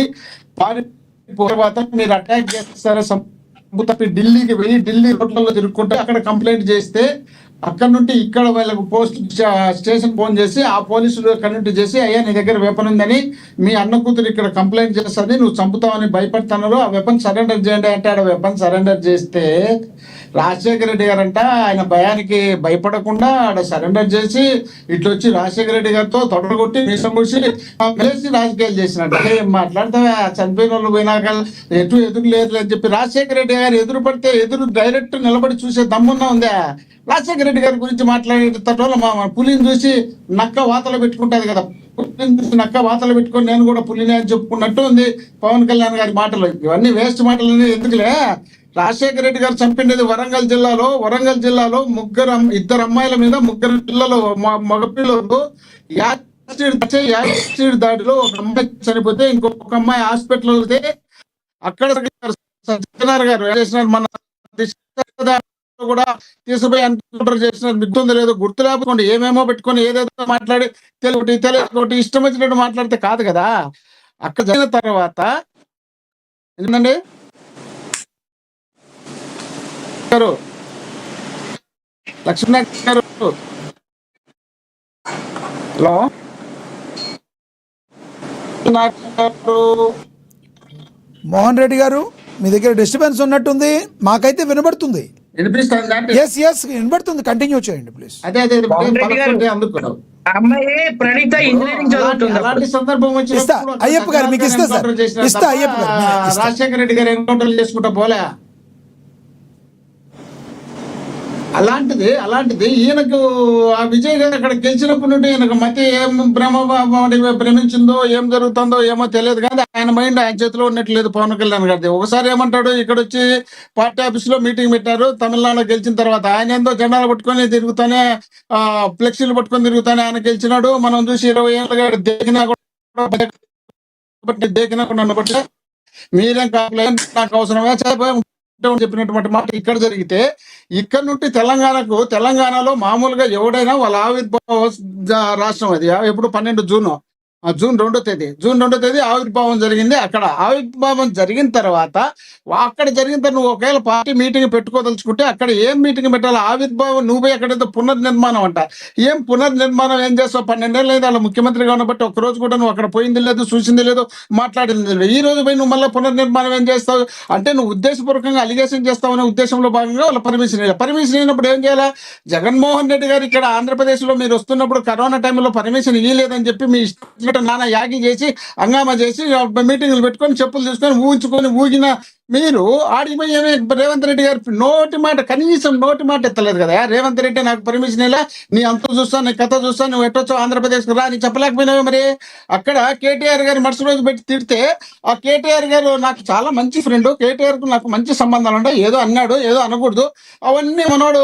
తర్వాత మీరు అటాక్ చేస్తారా తప్పి ఢిల్లీకి వెళ్ళి ఢిల్లీ రోడ్లలో తిరుగుకుంటే అక్కడ కంప్లైంట్ చేస్తే అక్కడ నుండి ఇక్కడ వాళ్ళకు పోస్ట్ స్టేషన్ ఫోన్ చేసి ఆ పోలీసులు అక్కడ నుండి చేసి అయ్యా నీ దగ్గర వెపన్ ఉందని మీ అన్న కూతురు ఇక్కడ కంప్లైంట్ చేస్తుంది, నువ్వు చంపుతావని భయపడుతున్నారు, ఆ వెపన్ సరెండర్ చేయండి అంటే ఆడ వెపన్ సరెండర్ చేస్తే రాజశేఖర రెడ్డి గారంట ఆయన భయానికి భయపడకుండా ఆడ సరెండర్ చేసి ఇట్లా వచ్చి రాజశేఖర రెడ్డి గారితో తొడగొట్టి మీసం కూర్చి రాజకీయాలు చేసినట్టు. ఏం మాట్లాడతావా? చనిపోయిన వాళ్ళు పోయినాక ఎదురు లేదు అని చెప్పి రాజశేఖర రెడ్డి గారు ఎదురు పడితే ఎదురు డైరెక్ట్ నిలబడి చూసే దమ్మున్నా ఉందా? రాజశేఖర రెడ్డి గారి గురించి మాట్లాడేటప్పుడు మా పులిని చూసి నక్క వాతలు పెట్టుకుంటుంది కదా, పులిని చూసి నక్క వాతలు పెట్టుకొని నేను కూడా పులిని అని చెప్పుకున్నట్టు ఉంది పవన్ కళ్యాణ్ గారి మాటలు. ఇవన్నీ వేస్ట్ మాటలు ఎందుకులే. రాజశేఖర రెడ్డి గారు చంపినది వరంగల్ జిల్లాలో ఇద్దరు అమ్మాయిల మీద 3 పిల్లలు మగపిల్లలు యాసిడ్ దాడిలో ఒక అమ్మాయి చనిపోతే ఇంకొక అమ్మాయి హాస్పిటల్ వెళ్తే అక్కడ సత్యనారాయణ గారు చేసినారు. మన కూడా తీసుకుపోయి ఎన్కౌంటర్ చేసినారు. మిగ్గుంది లేదు గుర్తు లేకపోతే ఏమేమో పెట్టుకొని ఏదేదో మాట్లాడి తెలియటి ఇష్టం వచ్చినట్టు మాట్లాడితే కాదు కదా. అక్కడ జరిగిన తర్వాత ఏంటండి గారు లక్ష్మణ గారు, హలో మోహన్ రెడ్డి గారు మీ దగ్గర డిస్టర్బెన్స్ ఉన్నట్టుంది, మాకైతే వినబడుతుంది. వినబడుతుంది, కంటిన్యూ చేయండి ప్లీజ్. అదే అందుకున్నాం. అమ్మాయి ప్రణీత ఇంజనీరింగ్ చదువుతుంది. అలాంటి సందర్భం వచ్చినప్పుడు అయ్యప్ప గారు మీకు ఇస్తా అయ్యప్ప గారు రాజశేఖర రెడ్డి గారు ఎన్కౌంటర్లు చేసుకుంటా పోలే. అలాంటిది ఈయనకు ఆ విజయ్ గారు అక్కడ గెలిచినప్పటి నుండి ఈయనకు మతి ఏం భ్రమించిందో ఏం జరుగుతుందో ఏమో తెలియదు, కానీ ఆయన మైండ్ ఆయన చేతిలో ఉన్నట్లేదు పవన్ కళ్యాణ్ గారిది. ఒకసారి ఏమంటాడు, ఇక్కడ వచ్చి పార్టీ ఆఫీస్ లో మీటింగ్ పెట్టారు తమిళనాడులో గెలిచిన తర్వాత, ఆయన ఏందో జెండాలు పట్టుకొని తిరుగుతానే ఫ్లెక్సీలు పట్టుకొని తిరుగుతానే ఆయన గెలిచినాడు. మనం చూసి 20 ఏళ్ళుగా దేకినా కూడా మీరేం కావాలి నాకు అవసరమే చెప్పినటువంటి మాట ఇక్కడ జరిగితే, ఇక్కడ నుండి తెలంగాణలో మామూలుగా ఎవడైనా వాళ్ళ ఆవిర్భావ రాష్ట్రం అది ఎప్పుడు 12 జూన్ 2వ తేదీ ఆవిర్భావం జరిగింది. అక్కడ ఆవిర్భావం జరిగిన తర్వాత నువ్వు ఒకవేళ పార్టీ మీటింగ్ పెట్టుకోదలుచుకుంటే అక్కడ ఏం మీటింగ్ పెట్టాలి? ఆవిర్భావం నువ్వు ఎక్కడైతే పునర్నిర్మాణం అంట. ఏం పునర్నిర్మాణం ఏం చేస్తావు? 12 ఏళ్ళు అయితే వాళ్ళ ముఖ్యమంత్రిగా ఉన్నబట్టి ఒక్కరోజు కూడా నువ్వు అక్కడ పోయింది లేదు, చూసింది లేదు, మాట్లాడింది లేదు. ఈ రోజు పోయి నువ్వు మళ్ళీ పునర్నిర్మాణం ఏం చేస్తావు అంటే నువ్వు ఉద్దేశపూర్వకంగా అలిగేషన్ చేస్తావు అనే ఉద్దేశంలో భాగంగా వాళ్ళ పర్మిషన్ అయినప్పుడు ఏం చేయాలా? జగన్మోహన్ రెడ్డి గారు ఇక్కడ ఆంధ్రప్రదేశ్లో మీరు వస్తున్నప్పుడు కరోనా టైంలో పర్మిషన్ ఇవ్వలేదని చెప్పి మీ ఇష్టం నానా యాగి చేసి హంగామా చేసి మీటింగ్లు పెట్టుకొని చెప్పులు తీసుకొని ఊగిన మీరు ఆడిపోయి ఏమే రేవంత్ రెడ్డి గారు కనీసం నోటి మాట ఎత్తలేదు కదా. రేవంత్ రెడ్డి నాకు పర్మిషన్ ఇలా, నీ అంత చూస్తాను, నీ కథ చూస్తాను, నువ్వు ఎట్టొచ్చో ఆంధ్రప్రదేశ్కి రా అని చెప్పలేకపోయినావే. మరి అక్కడ కేటీఆర్ గారు మరుసటి రోజు పెట్టి తిడితే ఆ కేటీఆర్ గారు నాకు చాలా మంచి ఫ్రెండ్, కేటీఆర్ కు నాకు మంచి సంబంధాలు ఉంటాయి, ఏదో అన్నాడు ఏదో అనకూడదు అవన్నీ మనోడు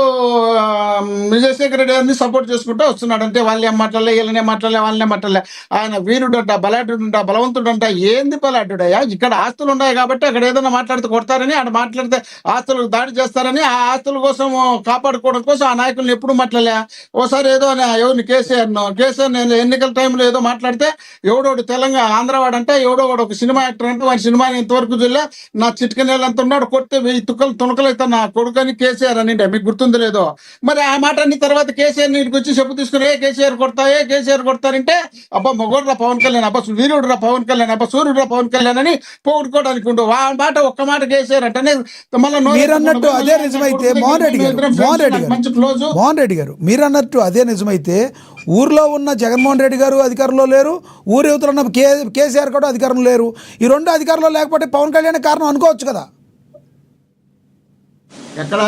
విజయశేఖర రెడ్డి గారిని సపోర్ట్ చేసుకుంటూ వస్తున్నాడు. అంటే వాళ్ళే మాట్లాడలే, వీళ్ళనే మాట్లాడలే, వాళ్ళనే మాట్లాడలే. ఆయన వీరుడంట, బలాఢ్యుడంట, బలవంతుడంట. ఏంది బలాఢ్యుడయ్యా? ఇక్కడ ఆస్తులు ఉన్నాయి కాబట్టి అక్కడ ఏదైనా మాట్లాడితే కొడతారని, ఆడ మాట్లాడితే ఆస్తులకు దాడి చేస్తారని, ఆ ఆస్తుల కోసం కాపాడుకోవడం కోసం ఆ నాయకులను ఎప్పుడు మాట్లాడలే. ఓసారి ఏదో ఎవరిని కేసీఆర్ నేను ఎన్నికల టైంలో ఏదో మాట్లాడితే ఎవడోడు తెలంగాణ ఆంధ్రవాడు అంటే ఎవడో వాడు ఒక సినిమా యాక్టర్ అంటే వాడి సినిమాని ఇంతవరకు చూడలే, నా చిటిక నేల అంత ఉన్నాడు, కొడితే 1000 తుక్కలు తుణకలైతే నా కొడుకని కేసీఆర్ అని మీకు గుర్తుందో లేదో. మరి ఆ మాట అన్ని తర్వాత కేసీఆర్ నీటికి వచ్చి చెప్పు తీసుకుని కేసీఆర్ కొడతారంటే అబ్బా మొగోడ్రా పవన్ కళ్యాణ్, అబ్బా వీరుడురా పవన్ కళ్యాణ్, అబ్బా సూర్యుడురా పవన్ కళ్యాణ్ అని పోగొట్టుకోవడానికి ఉండు. ఆ మాట ఒక్క మాట కేసీఆర్ అంటే మీరన్నట్టు అదే నిజమైతే మోహన్ రెడ్డి గారు మీరన్నట్టు అదే నిజమైతే ఊర్లో ఉన్న జగన్మోహన్ రెడ్డి గారు అధికారంలో లేరు, ఊరు యువతలో ఉన్న కేసీఆర్ కూడా అధికారంలో లేరు. ఈ రెండు అధికారంలో లేకపోతే పవన్ కళ్యాణ్ కారణం అనుకోవచ్చు కదా. ఎక్కడ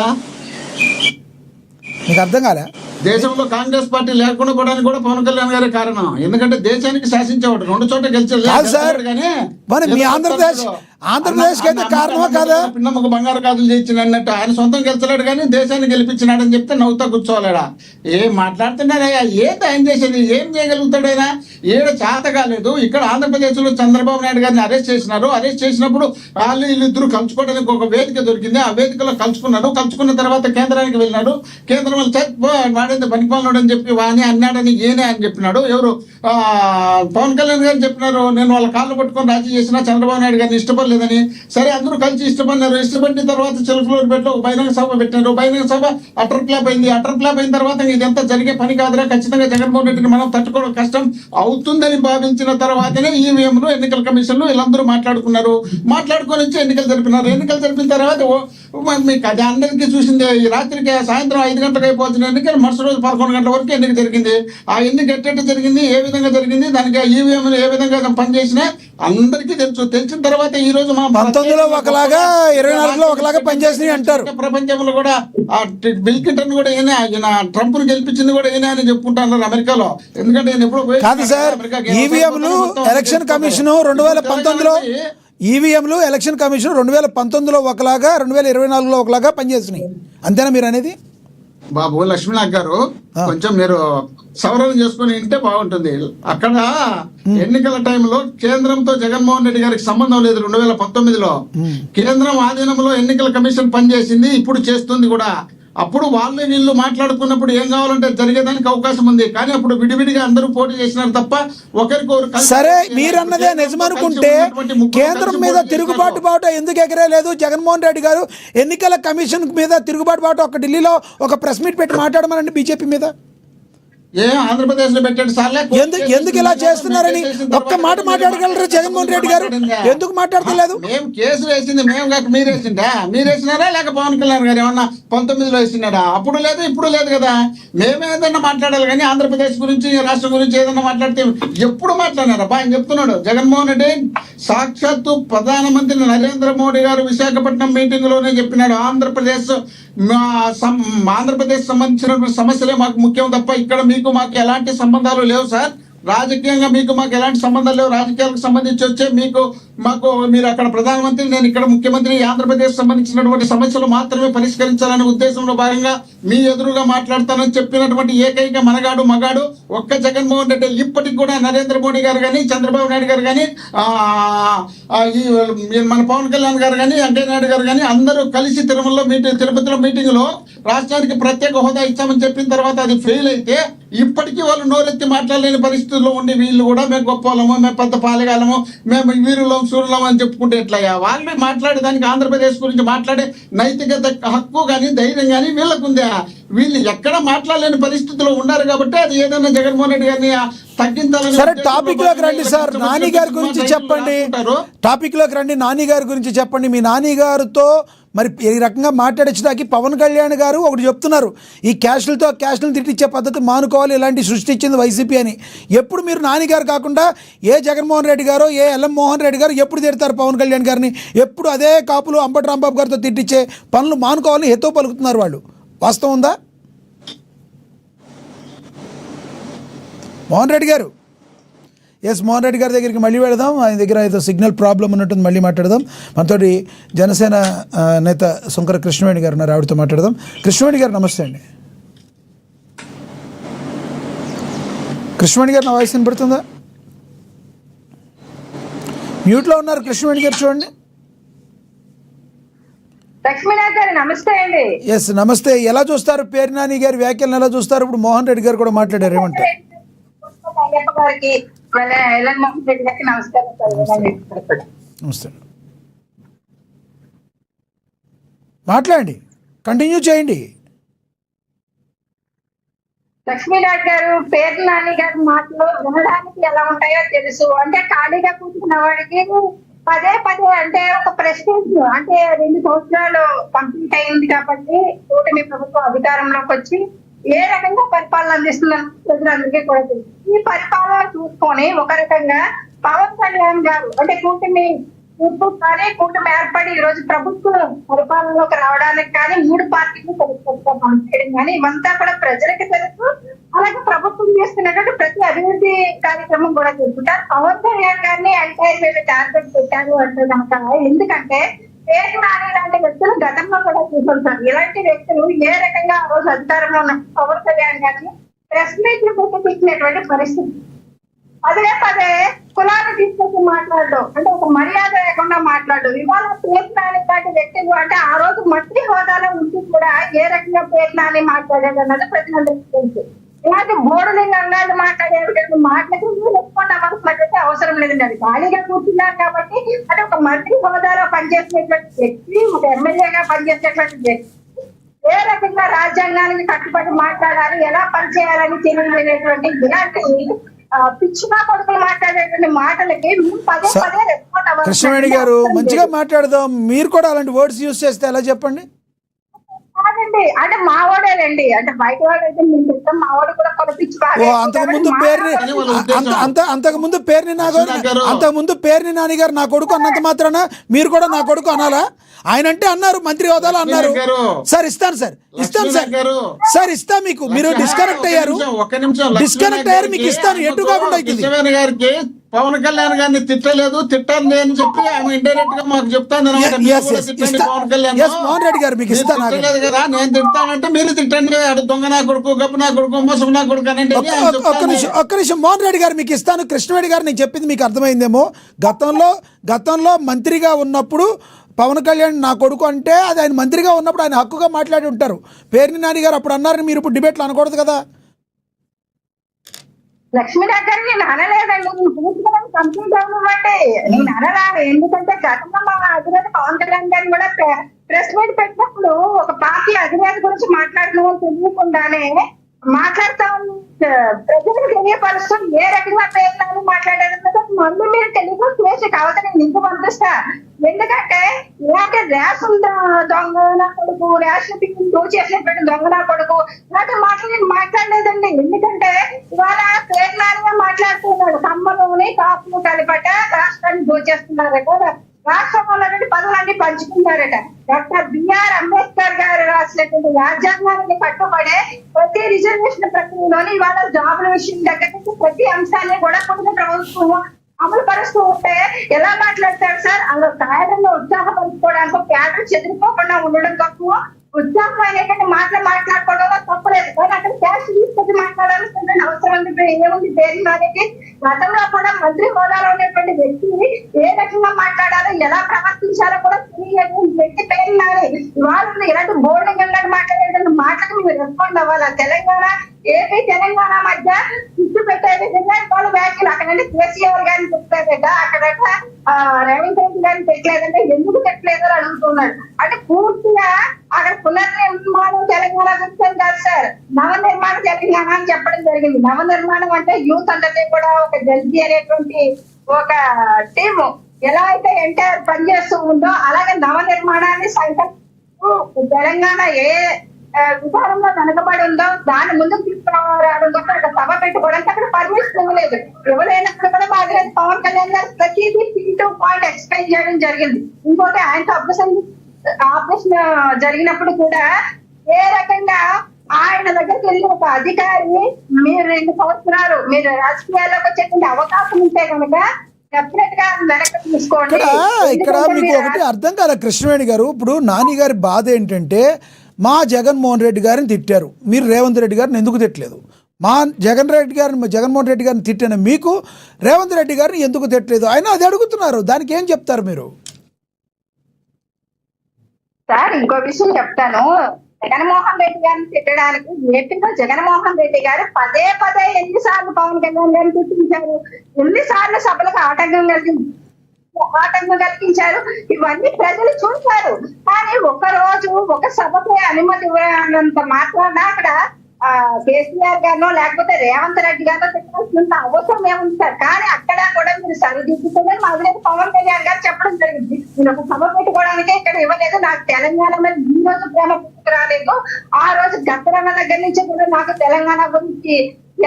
మీకు అర్థం కాలే? దేశంలో కాంగ్రెస్ పార్టీ లేకుండా పోవడానికి కూడా పవన్ కళ్యాణ్ గారే కారణం. ఎందుకంటే దేశానికి శాసించేవాడు, 2 చోట్ల గెలిచాడు కానీ మరి మీ ఆంధ్రప్రదేశ్కి అయితే కారణమా కాదా? పిన్నమ్మకు బంగారు గాజులు చేయించిన అన్నట్టు ఆయన సొంతం గెలిచలేడు కానీ దేశాన్ని గెలిపించినాడని చెప్తే నవ్వుతా కూర్చోవాలడా. ఏం మాట్లాడుతున్నారయ్యా? ఏంటి ఆయన చేసేది? ఏం చేయగలుగుతాడైనా? ఏడ చేత కాలేదు. ఇక్కడ ఆంధ్రప్రదేశ్ లో చంద్రబాబు నాయుడు గారిని అరెస్ట్ చేసినారు. అరెస్ట్ చేసినప్పుడు వీళ్ళిద్దరూ కలుసుకోవడానికి ఒక వేదిక దొరికింది. ఆ వేదికలో కలుసుకున్న తర్వాత కేంద్రానికి వెళ్ళినాడు. కేంద్రం వాడైతే పనిపాలనాడు అని చెప్పి వాని అన్నాడని ఏనే అని చెప్పినాడు. ఎవరు? పవన్ కళ్యాణ్ గారు చెప్పినారు, నేను వాళ్ళ కాళ్ళు పట్టుకొని రాజీ చేసిన చంద్రబాబు నాయుడు గారిని ఇష్టపడలేదని. సరే అందరూ కలిసి ఇష్టపడినారు. ఇష్టపడిన తర్వాత చిలుకలూరుపేటలో ఒక బహిరంగ సభ పెట్టినారు. బహిరంగ సభ అటర్ ఫ్లాప్ అయింది. అటర్ ఫ్లాప్ అయిన తర్వాత ఇదంతా జరిగే పని కాదురా, ఖచ్చితంగా జగన్మోహన్ రెడ్డిని మనం తట్టుకోవడం కష్టం అవుతుందని భావించిన తర్వాతనే ఈవీఎంలు, ఎన్నికల కమిషన్లు వీళ్ళందరూ మాట్లాడుకొని వచ్చి ఎన్నికలు జరిపినారు. ఎన్నికలు జరిపిన తర్వాత మీకు అది అందరికీ చూసింది. ఈ రాత్రికి సాయంత్రం 5 గంటలకు అయిపోతున్న ఎన్నికలు మరుసటి రోజు 11 గంటల వరకు ఎన్నిక జరిగింది. ఆ ఎన్నిక ఎట్ట జరిగింది, ఏ విధంగా జరిగింది, దానికి ఈవీఎంలు ఏ విధంగా పనిచేసినా అందరికీ తెలిసిన తర్వాత ఈ రోజు మనం 19లో ఒకలాగా 24లో ఒకలాగా పనిచేసినాయి అంటారు. ప్రపంచంలో కూడా బిల్ క్లింటన్ కూడా ఈయన ట్రంప్ ను గెలిపించింది కూడా ఈయన అని చెప్పుకుంటున్నారు అమెరికాలో. ఎందుకంటే నేను ఎప్పుడు కాదు సార్, ఈవీఎంలు ఎలక్షన్ కమిషన్ 2019లో ఈవీఎంలు ఎలక్షన్ కమిషన్ 2019లో ఒకలాగా 2024లో ఒకలాగా పనిచేసినాయి. అంతేనా మీరు అనేది? బాబు లక్ష్మీనాథ్ గారు, కొంచెం మీరు సవరణ చేసుకుని ఉంటే బాగుంటుంది. అక్కడ ఎన్నికల టైంలో కేంద్రంతో జగన్మోహన్ రెడ్డి గారికి సంబంధం లేదు. 2019లో కేంద్రం ఆధీనంలో ఎన్నికల కమిషన్ పనిచేసింది, ఇప్పుడు చేస్తుంది కూడా. అప్పుడు వాళ్ళు వీళ్ళు మాట్లాడుకున్నప్పుడు ఏం కావాలంటే జరిగేదానికి అవకాశం ఉంది. కానీ అప్పుడు విడివిడిగా అందరూ పోటీ చేసినారు తప్ప ఒకరికొకరు. సరే, మీరన్నదే నిజమనుకుంటే కేంద్రం మీద తిరుగుబాటు బాట ఎందుకు ఎగరేలేదు? జగన్మోహన్ రెడ్డి గారు ఎన్నికల కమిషన్ మీద తిరుగుబాటు బాట ఒక ఢిల్లీలో ఒక ప్రెస్ మీట్ పెట్టి మాట్లాడమనండి బీజేపీ మీద. ఆంధ్రప్రదేశ్ లో పెట్టాడు సార్లే. ఎందుకు ఇలా చేస్తున్నారని ఒక్క మాట మాట్లాడగలరు జగన్మోహన్ రెడ్డి గారు? ఎందుకు మాట్లాడతలేదు? మేము కేసులు వేసింది మేము కాక మీరు వేసినారా లేక పవన్ కళ్యాణ్ గారు ఏమన్నా 19లో వేసినాడా? అప్పుడు లేదు ఇప్పుడు లేదు కదా. మేమే ఏదన్నా మాట్లాడాలి కానీ ఆంధ్రప్రదేశ్ గురించి రాష్ట్రం గురించి ఏదన్నా మాట్లాడితే ఎప్పుడు మాట్లాడినారా? ఆయన చెప్తున్నాడు జగన్మోహన్ రెడ్డి సాక్షాత్తు ప్రధానమంత్రి నరేంద్ర మోడీ గారు విశాఖపట్నం మీటింగ్ లోనే చెప్పినాడు, ఆంధ్రప్రదేశ్ సంబంధించినటువంటి సమస్యలే మాకు ముఖ్యం తప్ప ఇక్కడ మాకు ఎలాంటి సంబంధాలు లేవు సార్. రాజకీయంగా మాకు ఎలాంటి సంబంధాలు లేవు. రాజకీయాలకు సంబంధించి వచ్చే మీరు అక్కడ ప్రధానమంత్రి, నేను ఇక్కడ ముఖ్యమంత్రి. ఆంధ్రప్రదేశ్ సంబంధించినటువంటి సమస్యలు మాత్రమే పరిష్కరించాలనే ఉద్దేశంలో భాగంగా మీ ఎదురుగా మాట్లాడతానని చెప్పినటువంటి ఏకైక మగాడు ఒక్క జగన్మోహన్ రెడ్డి. ఇప్పటికి కూడా నరేంద్ర మోడీ గారు కానీ, చంద్రబాబు నాయుడు గారు కానీ, మన పవన్ కళ్యాణ్ గారు కానీ, వెంకయ్య నాయుడు గారు కానీ అందరూ కలిసి తిరుపతిలో మీటింగ్ లో రాష్ట్రానికి ప్రత్యేక హోదా ఇచ్చామని చెప్పిన తర్వాత అది ఫెయిల్ అయితే ఇప్పటికీ వాళ్ళు నోరెత్తి మాట్లాడలేని పరిస్థితుల్లో ఉండి వీళ్ళు కూడా మేము గొప్ప వాళ్ళము, మేము పెద్ద పాలెగాలము, మేము వీరులం సూర్యులం అని చెప్పుకుంటే ఎట్లయ్యా? వాళ్ళు మాట్లాడేదానికి ఆంధ్రప్రదేశ్ గురించి మాట్లాడే నైతికత హక్కు కానీ ధైర్యం కానీ వీళ్ళకు ఉందా? వీళ్ళు ఎక్కడ మాట్లాడలేని పరిస్థితిలో ఉన్నారు కాబట్టి అది ఏదైనా జగన్మోహన్ రెడ్డి గారిని తగ్గించాలని. సరే, టాపిక్ లోకి రండి సార్. నాని గారి గురించి చెప్పండి. టాపిక్ లోకి రండి. నాని గారి గురించి చెప్పండి. మీ నాని గారితో మరి ఈ రకంగా మాట్లాడించడానికి పవన్ కళ్యాణ్ గారు ఒకటి చెప్తున్నారు, ఈ క్యాష్లను తిట్టించే పద్ధతి మానుకోవాలి, ఇలాంటి సృష్టించింది వైసీపీ అని. ఎప్పుడు మీరు నాని గారు కాకుండా ఏ జగన్మోహన్ రెడ్డి గారు, ఏ ఎల్ఎం మోహన్ రెడ్డి గారు ఎప్పుడు తిడతారు పవన్ కళ్యాణ్ గారిని? ఎప్పుడు అదే కాపులు అంబటి రాంబాబు గారితో తిట్టించే పనులు మానుకోవాలని హెతో పలుకుతున్నారు వాళ్ళు. వాస్తవం ఉందా మోహన్ రెడ్డి గారు? ఎస్, మోహన్ రెడ్డి గారి దగ్గరికి మళ్ళీ వెళదాం. ఆయన దగ్గర ఏదో సిగ్నల్ ప్రాబ్లం ఉన్నట్టుంది, మళ్ళీ మాట్లాడదాం. మనతోటి జనసేన నేత శంకర కృష్ణవేణి గారు ఉన్నారు, ఆవిడతో మాట్లాడదాం. కృష్ణవేణి గారు నమస్తే అండి. కృష్ణవేణి గారు నా వాయిస్ వినపడుతుందా? మ్యూట్లో ఉన్నారు కృష్ణవేణి గారు, చూడండి. లక్ష్మీనాథ్ గారు నమస్తే అండి. ఎస్ నమస్తే. ఎలా చూస్తారు పేరు నాని గారి వ్యాఖ్యలను ఎలా చూస్తారు? ఇప్పుడు మోహన్ రెడ్డి గారు కూడా మాట్లాడారు, ఏమంటారు? అయ్యప్ప గారికి ఎల్ఎన్ మోహన్ రెడ్డి గారికి నమస్కారం సార్. నమస్తే. మాట్లాడండి, కంటిన్యూ చేయండి. లక్ష్మీనాథ్ గారు పేరు నాని గారి మాటలు వినడానికి ఎలా ఉంటాయో తెలుసు. అంటే ఖాళీగా కూర్చున్న వాడికి పదే పదే అంటే ఒక ప్రెస్టేజ్, అంటే 2 సంవత్సరాలు కంప్లీట్ అయింది కాబట్టి కూటమి ప్రభుత్వం అధికారంలోకి వచ్చి ఏ రకంగా పరిపాలన అందిస్తుందని ప్రజలందరికీ కూడా తెలుసు. ఈ పరిపాలన చూసుకొని ఒక రకంగా పవన్ కళ్యాణ్ గారు అంటే కూటమి ఏర్పడి ఈ రోజు ప్రభుత్వం పరిపాలనలోకి రావడానికి కానీ 3 పార్టీలు పనిచేయడం కానీ ఇవంతా కూడా ప్రజలకి తెలుసు. అలాగే ప్రభుత్వం చేస్తున్నటువంటి ప్రతి అభివృద్ధి కార్యక్రమం కూడా తెలుసుకుంటారు. పవన్ కళ్యాణ్ గారిని ఎంటైర్ మీద టార్గెట్ పెట్టారు అంటే కనుక ఎందుకంటే పేరు నాని లాంటి వ్యక్తులు గతంలో కూడా చూసుకుంటారు. ఇలాంటి వ్యక్తులు ఏ రకంగా ఆ రోజు అధికారంలో ఉన్న పవన్ కళ్యాణ్ గారిని ప్రెస్ మీట్ పెట్టినటువంటి పరిస్థితి. పదే పదే కులాన్ని తీసుకొచ్చి మాట్లాడడం అంటే ఒక మర్యాద లేకుండా మాట్లాడడం. ఇవాళ పేరు నాని లాంటి వ్యక్తులు అంటే ఆ రోజు మంత్రి హోదాలో ఉంటూ కూడా ఏ రకంగా పేరు నాని మాట్లాడేది అన్నది ప్రజలందరికీ తెలుసు. ఇలాంటి బోర్డులింగాలు మాట్లాడేటువంటి మాటలకు రెస్పాండ్ అవ్వాల్సినటువంటి అవసరం లేదండి. అది ఖాళీగా కూర్చున్నారు కాబట్టి అంటే ఒక మంత్రి హోదాలో పనిచేసినటువంటి వ్యక్తి, ఒక ఎమ్మెల్యేగా పనిచేసేటువంటి వ్యక్తి ఏ రకంగా రాజ్యాంగానికి కట్టుబడి మాట్లాడాలి, ఎలా పనిచేయాలని తెలియలేనటువంటి ఇలాంటి పిచ్చిగా కొడుకులు మాట్లాడేటువంటి మాటలకి పదే పదే రెస్పాండ్ అవ్వాలి. కృష్ణవేణి గారు మంచిగా మాట్లాడదాం, మీరు కూడా అలాంటి వర్డ్స్ యూజ్ చేస్తే ఎలా చెప్పండి? కాదండి, అంటే మావాడేనండి, అంటే బయట వాడైతే మేము చెప్తాం, మావాడు కూడా ఓ అంతకుముందు పేరుని నాని గారు నా కొడుకు అన్నంత మాత్రాన మీరు కూడా నా కొడుకు అనాలా? ఆయన అంటే అన్నారు, మంత్రి హోదాలో అన్నారు. సార్ ఇస్తాను సార్ ఇస్తా మీకు. మీరు డిస్కనెక్ట్ అయ్యారు, మీకు ఇస్తాను. ఎటు కాకుండా గారికి పవన్ కళ్యాణ్ గారిని తిట్టలేదు, తిట్టండి అని చెప్పి ఆమె ఇండైరెక్ట్ గా మాకు చెప్తాను. పవన్ కళ్యాణ్ మోహన్ రెడ్డి గారు మీకు ఇస్తాను కదా, నేను తిడతానంటే మీరు తిట్టండి. దొంగ నా కొడుకు, గప్పు నా కొడుకు, మోసం నా కొడుకు అనండి. ఒక్క నిమిషం మోహన్ రెడ్డి గారు మీకు ఇస్తాను. కృష్ణవేణి గారు నేను చెప్పింది మీకు అర్థమైందేమో. గతంలో మంత్రిగా ఉన్నప్పుడు పవన్ కళ్యాణ్ నా కొడుకు అంటే అది ఆయన మంత్రిగా ఉన్నప్పుడు ఆయన హక్కుగా మాట్లాడి ఉంటారు. పేర్ని నాని గారు అప్పుడు అన్నారని మీరు ఇప్పుడు డిబేట్లు అనకూడదు కదా. లక్ష్మీనాథ్ గారు నేను అనలేదండి, పూర్తిగా కంప్లీట్ అవ్వమంటే నేను అనరా. ఎందుకంటే గతంలో మా అధినేత పవన్ కళ్యాణ్ గారిని కూడా ప్రెస్ మీట్ పెట్టినప్పుడు ఒక పార్టీ అధినేత గురించి మాట్లాడుతున్నామని తెలియకుండానే మాట్లాడుతా ప్రజలకు తెలియపరుస్తూ ఏ రకంగా పేర్లు మాట్లాడారన్నది మళ్ళీ మీరు టెలిఫోన్ చేసి కావాలి నేను ఇంక పంపిస్తా. ఎందుకంటే ఇలాంటి రేషన్ దొంగ నా కొడుకు, రేషన్ పిక్కిని దోచేసినటువంటి దొంగ నా కొడుకు ఇలాంటి మాటలు నేను మాట్లాడలేదండి. ఎందుకంటే ఇవాళ పేర్లాగా మాట్లాడుతున్నాడు. కమ్మలోని కాపులు కలిపట రాష్ట్రాన్ని దోచేస్తున్నారట, రాష్ట్రంలో పదవులన్నీ పంచుకున్నారట. డాక్టర్ బిఆర్ అంబేద్కర్ గారు రాసినటువంటి రాజ్యాంగానికి కట్టుబడే ప్రతి రిజర్వేషన్ ప్రక్రియలోని ఇవాళ జాబుల విషయం దగ్గర నుంచి ప్రతి అంశాన్ని కూడా కొన్ని ప్రభుత్వం అమలు పరుస్తూ ఉంటే ఎలా మాట్లాడతారు సార్? అందులో కాయడంలో ఉత్సాహపరుచుకోవడానికి క్యాడర్ చెదిరిపోకుండా ఉండడం తక్కువ, ఉత్సాహం అనేటువంటి మాట్లాడుకోవడంలో తప్పలేదు. కానీ అక్కడ క్యాష్ తీసుకొచ్చి మాట్లాడాల్సిన అవసరం ఏముంది? పేరు నానికి గతంలో కూడా మంత్రి హోదాలో ఉన్నటువంటి వ్యక్తి ఏ రకంగా మాట్లాడాలో, ఎలా ప్రవర్తించాలో కూడా తెలియదు వ్యక్తి పేరు నాని. ఇవాళ ఇలాంటి బోర్డింగ్ మాట్లాడేటువంటి మాటలకు మీరు రెస్పాండ్ అవ్వాలి. ఏపీ తెలంగాణ మధ్య చిచ్చు పెట్టే విధంగా వాళ్ళు వ్యాఖ్యలు అక్కడ కేసీఆర్ గారిని పెట్టలేదట, అక్కడ రేవంత్ రెడ్డి గారిని పెట్టలేదంటే ఎందుకు పెట్టలేదో అడుగుతున్నాడు. అంటే పూర్తిగా అక్కడ పునర్నిర్మాణం తెలంగాణ గురించి కాదు సార్, నవనిర్మాణ తెలంగాణ అని చెప్పడం జరిగింది. నవనిర్మాణం అంటే యూత్ అందరినీ కూడా ఒక జల్దీ అనేటువంటి ఒక టీము ఎలా అయితే ఎన్టీఆర్ పనిచేస్తూ ఉందో అలాగే నవనిర్మాణాన్ని సంకల్పం తెలంగాణ ఏ విధానంలో వెనకబడి ఉందో దాన్ని ముందుకు తీసుకురావడం కోసం అక్కడ సభ పెట్టుకోవడానికి అక్కడ పర్మిషన్ ఇవ్వలేదు. ఎవరైనప్పుడు కూడా మా అధినేత పవన్ కళ్యాణ్ గారు ప్రతిదీ P2 పాయింట్ ఎక్స్ప్లెయిన్ చేయడం జరిగింది. ఇంకోటి ఆయనకు ఆపరేషన్ జరిగినప్పుడు కూడా ఏ రకంగా ఆయన దగ్గరికి వెళ్ళిన ఒక అధికారి మీరు 2 సంవత్సరాలు మీరు రాజకీయాల్లోకి వచ్చేటువంటి అవకాశం ఉంటే కనుక డెఫినెట్ గా వెనక్కి తీసుకోండి. ఇక్కడ మీకు ఒకటి అర్థం కాదా కృష్ణవేణి గారు? ఇప్పుడు నాని గారి బాధ ఏంటంటే మా జగన్మోహన్ రెడ్డి గారిని తిట్టారు, మీరు రేవంత్ రెడ్డి గారిని ఎందుకు తిట్టలేదు? మా జగన్మోహన్ రెడ్డి గారిని తిట్టిన మీకు రేవంత్ రెడ్డి గారిని ఎందుకు తిట్టలేదు? ఆయన అది అడుగుతున్నారు, దానికి ఏం చెప్తారు మీరు? సార్ ఇంకో విషయం చెప్తాను. జగన్మోహన్ రెడ్డి గారిని తిట్టడానికి ఏపీలో జగన్మోహన్ రెడ్డి గారు పదే పదే ఎన్నిసార్లు పవన్ కళ్యాణ్ గారిని తిట్టించారు, ఎన్నిసార్లు సభలకు ఆటంకం కలిగించారు. ఇవన్నీ ప్రజలు చూశారు. కానీ ఒక రోజు ఒక సభకి అనుమతి ఇవ్వనంత మాత్రాన అక్కడ కేసీఆర్ గారినో లేకపోతే రేవంత్ రెడ్డి గారినో తిట్టాల్సినంత అవసరం ఏముంది సార్? కానీ అక్కడ కూడా మీరు సరిదిద్దుతుందని మా అధినేత పవన్ కళ్యాణ్ గారు చెప్పడం జరిగింది. నేను ఒక సభ పెట్టుకోవడానికే ఇక్కడ ఇవ్వలేదు, నాకు తెలంగాణ మీద ఈ రోజు ప్రేమ రాలేదు. ఆ రోజు గద్దరన్న దగ్గర నుంచి కూడా నాకు తెలంగాణ గురించి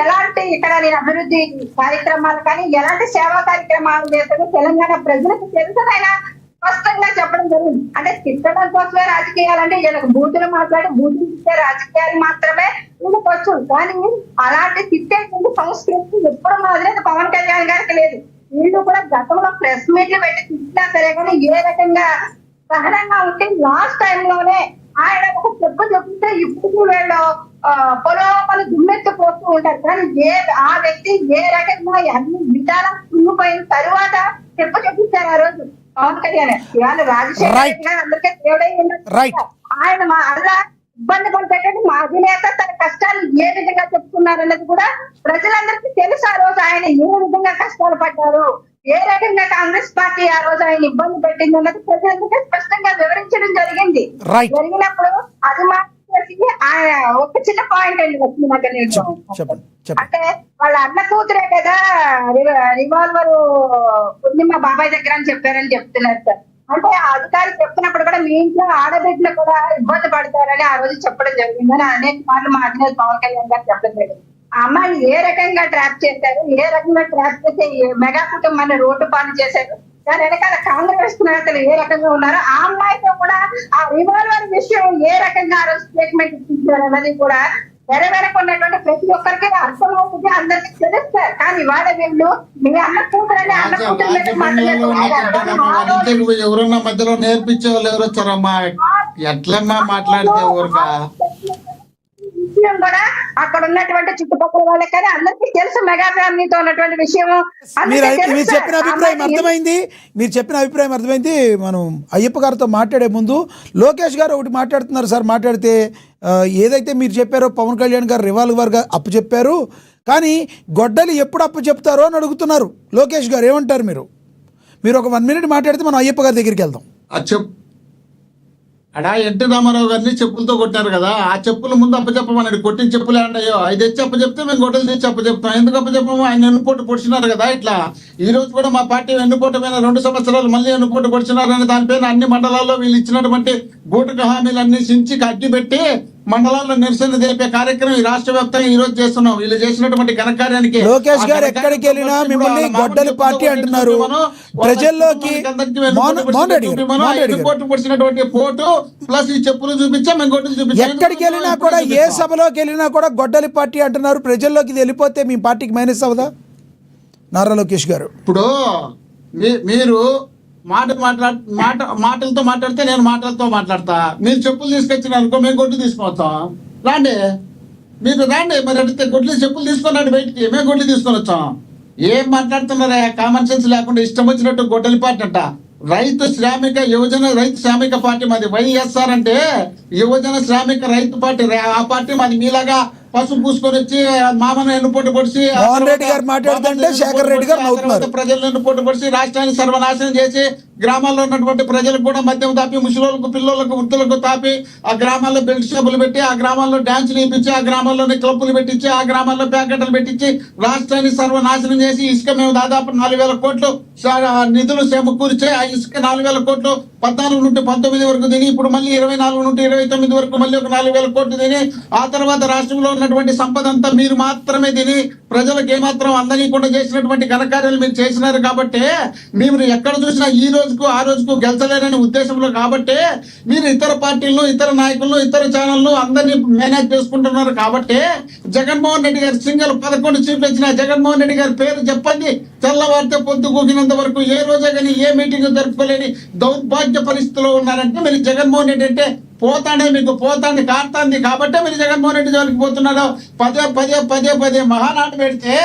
ఎలాంటి ఇక్కడ నేను అభివృద్ధి కార్యక్రమాలు కానీ ఎలాంటి సేవా కార్యక్రమాలు చేస్తానో తెలంగాణ ప్రజలకు తెలుసు ఆయన స్పష్టంగా చెప్పడం జరిగింది. అంటే తిట్టడం కోసమే రాజకీయాలంటే వీళ్ళకి బూతులు మాట్లాడి బూతులు తిట్టే రాజకీయాలు మాత్రమే వచ్చు. కానీ అలాంటి తిట్టే సంస్కృతి ఎప్పుడు మాదిరి పవన్ కళ్యాణ్ గారికి లేదు. వీళ్ళు కూడా గతంలో ప్రెస్ మీట్లు పెట్టి తిట్టినా సరే కానీ ఏ రకంగా సహనంగా ఉంటే లాస్ట్ టైంలోనే ఆయన ఒక చెప్తే ఇప్పుడు వీళ్ళు పొలోపలు దుమ్మెత్తి పోస్తూ ఉంటారు. కానీ ఆ వ్యక్తి ఏ రకంగా అన్ని విధాలు కుంగిపోయిన తరువాత చూపించారు ఆ రోజు పవన్ కళ్యాణ్. ఇవాళ రాజశేఖర రెడ్డి గారు అందరికీ దేవుడై ఉన్నారు. ఆయన అలా ఇబ్బంది పడేటట్టు మా అధినేత తన కష్టాలు ఏ విధంగా చెప్పుకున్నారన్నది కూడా ప్రజలందరికీ తెలుసు. ఆ రోజు ఆయన ఏ విధంగా కష్టాలు పడ్డారు, ఏ రకంగా కాంగ్రెస్ పార్టీ ఆ రోజు ఆయన ఇబ్బంది పెట్టింది అన్నది ప్రజలందరికీ స్పష్టంగా వివరించడం జరిగింది. జరిగినప్పుడు అది మాత్రం ఆయన ఒక చిన్న పాయింట్ అండి లక్ష్మీనగర్ అంటే వాళ్ళ అన్న కూతురే కదా రివాల్వర్ పూర్ణిమ బాబాయ్ దగ్గర అని చెప్పారని చెప్తున్నారు సార్. అంటే ఆ అధికారి చెప్తున్నప్పుడు కూడా మీ ఇంట్లో ఆడబిడ్డలు కూడా ఇబ్బంది పడతారని ఆ రోజు చెప్పడం జరిగిందని అనేక మార్లు మా అధినేత పవన్ కళ్యాణ్ గారు చెప్పడం జరిగింది. ఆ అమ్మాయిని ఏ రకంగా ట్రాప్ చేశారు, ఏ రకంగా ట్రాప్ చేసి మెగా కుటుంబాన్ని రోడ్డు పాలు చేశారు, దాని వెనకాల కాంగ్రెస్ నేతలు ఏ రకంగా ఉన్నారో ఆ అమ్మాయితో కూడా ఆ రివాల్వర్ విషయం ఏ రకంగా ఆ రోజు స్టేట్మెంట్ ఇచ్చారు అన్నది కూడా వెనకున్నటువంటి ప్రతి ఒక్కరికి అర్థమవుతుంది, అందరికీ తెలుస్తారు. కానీ ఇవాళ వీళ్ళు మీ అన్న కూతురని అన్న కూతురు ఎవరన్నా మధ్యలో నేర్పించే వాళ్ళు ఎవరు వచ్చారమ్మా? ఎట్లమ్మా మాట్లాడితే ఊరుగా విషయం కూడా అక్కడ ఉన్నటువంటి చుట్టుపక్కల వాళ్ళకి కానీ అందరికీ తెలుసు మెగా ఫ్యామిలీతో ఉన్నటువంటి విషయం. మీరు చెప్పిన అభిప్రాయం అర్థమైంది. మనం అయ్యప్ప గారితో మాట్లాడే ముందు లోకేష్ గారు ఒకటి మాట్లాడుతున్నారు సార్. మాట్లాడితే ఏదైతే మీరు చెప్పారో పవన్ కళ్యాణ్ గారు రివాల్వర్గా అప్పు చెప్పారు, కానీ గొడ్డలి ఎప్పుడు అప్పు చెప్తారో అని అడుగుతున్నారు. లోకేష్ గారు ఏమంటారు? మీరు ఒక 1 minute మాట్లాడితే మనం అయ్యప్ప గారి దగ్గరికి వెళ్దాం. అడా ఎన్టీ రామారావు గారిని చెప్పులతో కొట్టారు కదా, ఆ చెప్పుల ముందు అప్పచెప్పమన్నాడు. కొట్టిన చెప్పులే అంటాయో అవి తెచ్చి అప్పచెప్తే మేము గొడ్డలు తెచ్చి అప్పచెప్తాం. ఎందుకు అప్పచెప్పము? ఆయన వెన్నుపోటు పొడిచినారు కదా. ఇట్లా ఈ రోజు కూడా మా పార్టీ వెన్నుపోటు మీద 2 సంవత్సరాలు మళ్ళీ వెన్నుపోటు పొడిచినారని దానిపైన అన్ని మండలాల్లో వీళ్ళు ఇచ్చినటువంటి బూటక హామీలన్నీ చించి కట్టి పెట్టి మండలాల్లో నిరసన తెలిపే కార్యక్రమం ఈ రాష్ట్ర వ్యాప్తంగా ఈ రోజు చేస్తున్నాం. వీళ్ళు చేసినటువంటి ఘనకార్యానికి లోకేష్ గారు ఎక్కడికి వెళ్ళినా మిమ్మల్ని గొడ్డలి పార్టీ అంటున్నారు. ప్రజల్లోకి పొడిచినటువంటి ఫోటో ప్లస్ ఈ చెప్పులు చూపించా మేము గొడ్డలు చూపించాం. ఎక్కడికి వెళ్ళినా కూడా ఏ సభలోకి వెళ్ళినా కూడా గొడ్డలి పార్టీ అంటున్నారు. ప్రజల్లోకి వెళ్ళిపోతే మీ పార్టీకి మైనస్ అవదా నారా లోకేష్ గారు? ఇప్పుడు మీరు మాటలతో మాట్లాడితే నేను మాటలతో మాట్లాడతా. మీరు చెప్పులు తీసుకొచ్చిన అనుకో మేము గొడ్డు తీసుకొస్తాం. రాండి, మీరు రాండి. మరి అడిగితే గొడ్లు చెప్పులు తీసుకున్నాడు బయటికి, మేము గొడ్లు తీసుకొని వచ్చాం. ఏం మాట్లాడుతున్నారా? కామన్ సెన్స్ లేకుండా ఇష్టం వచ్చినట్టు గొడ్డలి పార్టీ అంట. రైతు శ్రామిక యువజన రైతు శ్రామిక పార్టీ మాది. వైఎస్ఆర్ అంటే యువజన శ్రామిక రైతు పార్టీ. ఆ పార్టీ మాది మీలాగా పసుపు పూసుకొని వచ్చి మామను ఎన్నుపోటు పొడిచి ప్రజలను ఎన్నుపోటు పొడిచి రాష్ట్రాన్ని సర్వనాశనం చేసి గ్రామాల్లో ఉన్నటువంటి ప్రజలకు కూడా మద్యం తాపి ముసలోళ్ళకు పిల్లలకు వృద్ధులకు తాపి ఆ గ్రామాల్లో బెల్ట్ షాపులు పెట్టి ఆ గ్రామాల్లో డాన్సులు ఇప్పించి ఆ గ్రామాల్లోనే క్లబ్బులు పెట్టించి ఆ గ్రామాల్లో ప్యాకెట్లు పెట్టించి రాష్ట్రాన్ని సర్వనాశనం చేసి ఇసుక మేము దాదాపు 4,000 కోట్లు నిధులు సమకూర్చే ఆ ఇసుక 4,000 కోట్లు 14 నుండి 19 వరకు తిని ఇప్పుడు మళ్ళీ 24 నుండి 29 వరకు మళ్ళీ ఒక 4,000 కోట్లు తిని ఆ తర్వాత రాష్ట్రంలో ఉన్నటువంటి సంపద అంతా మీరు మాత్రమే తిని ప్రజలకు ఏమాత్రం అందనీయకుండా చేసినటువంటి ఘనకార్యాలు మీరు చేసినారు. కాబట్టి మీరు ఎక్కడ చూసినా ఈ రోజుకు ఆ రోజుకు గెలిచలేరనే ఉద్దేశంలో కాబట్టి మీరు ఇతర పార్టీలను ఇతర నాయకులను ఇతర ఛానళ్ళు అందరినీ మేనేజ్ చేసుకుంటున్నారు. కాబట్టి జగన్మోహన్ రెడ్డి గారి సింగల్ 11 చూపించిన జగన్మోహన్ రెడ్డి గారి పేరు చెప్పండి. తెల్లవారితే పొద్దు కూకినంత వరకు ఏ రోజే కానీ ఏ మీటింగ్ జరుపుకోలేని దౌర్భాగ్య పరిస్థితిలో ఉన్నారంటే మీరు జగన్మోహన్ రెడ్డి అంటే మీకు పోతాండి కాడుతాంది. కాబట్టి మీరు జగన్మోహన్ రెడ్డి జోలికి పోతున్నారు. పదే మహానాడు పెడితే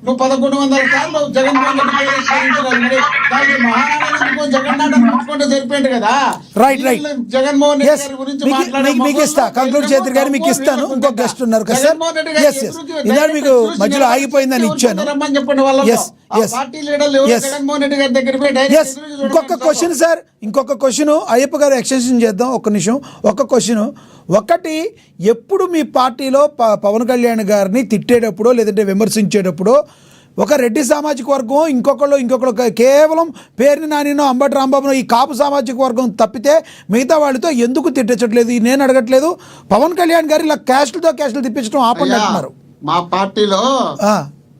నువ్వు 1100 సార్లు జగన్మోహన్ రెడ్డి గారు స్మరించినావు. మరి దానికి మహానాడు జగన్నాథం ముట్టుకుంటే సరిపోయింది కదా. రైట్ వీళ్ళు జగన్మోహన్ రెడ్డి ఎస్ గారి గురించి మీకు మాట్లాడే మీకు ఇస్తా మొగోళ్ళు కంక్లూడ్ చేద్దరు గారు మీకు ఇస్తాను. ఇంకొక గెస్ట్ ఉన్నారు కదా సార్. జగన్మోహన్ రెడ్డి గారి ఎస్ ఎస్ ఎదురు ఇందాక మీకు చూసి మధ్యలో ఆగిపోయిందని ఇచ్చాను. రమ్మని చెప్పండి వాళ్ళలో. Yes, ఆ yes. పార్టీ లీడర్లు ఎవరు Yes. జగన్మోహన్ రెడ్డి గారి దగ్గర పోయి ఎస్ డైరెక్ట్ ఎదురు ఇంకొక చూడమని క్వశ్చన్ సార్, ఇంకొక క్వశ్చన్ అయ్యప్ప గారు ఎక్స్టెన్షన్ చేద్దాం. ఒక్క నిమిషం, ఒక్క క్వశ్చన్. ఒకటి, ఎప్పుడు మీ పార్టీలో పవన్ కళ్యాణ్ గారిని తిట్టేటప్పుడు లేదంటే విమర్శించేటప్పుడు ఒక రెడ్డి సామాజిక వర్గం ఇంకొకళ్ళు కేవలం పేరుని నానినో అంబటి రాంబాబునో ఈ కాపు సామాజిక వర్గం తప్పితే మిగతా వాళ్ళతో ఎందుకు తిట్టించట్లేదు? నేను అడగట్లేదు. పవన్ కళ్యాణ్ గారు ఇలా క్యాస్టులతో క్యాస్టులు తిప్పించడం ఆపండి అంటున్నారు.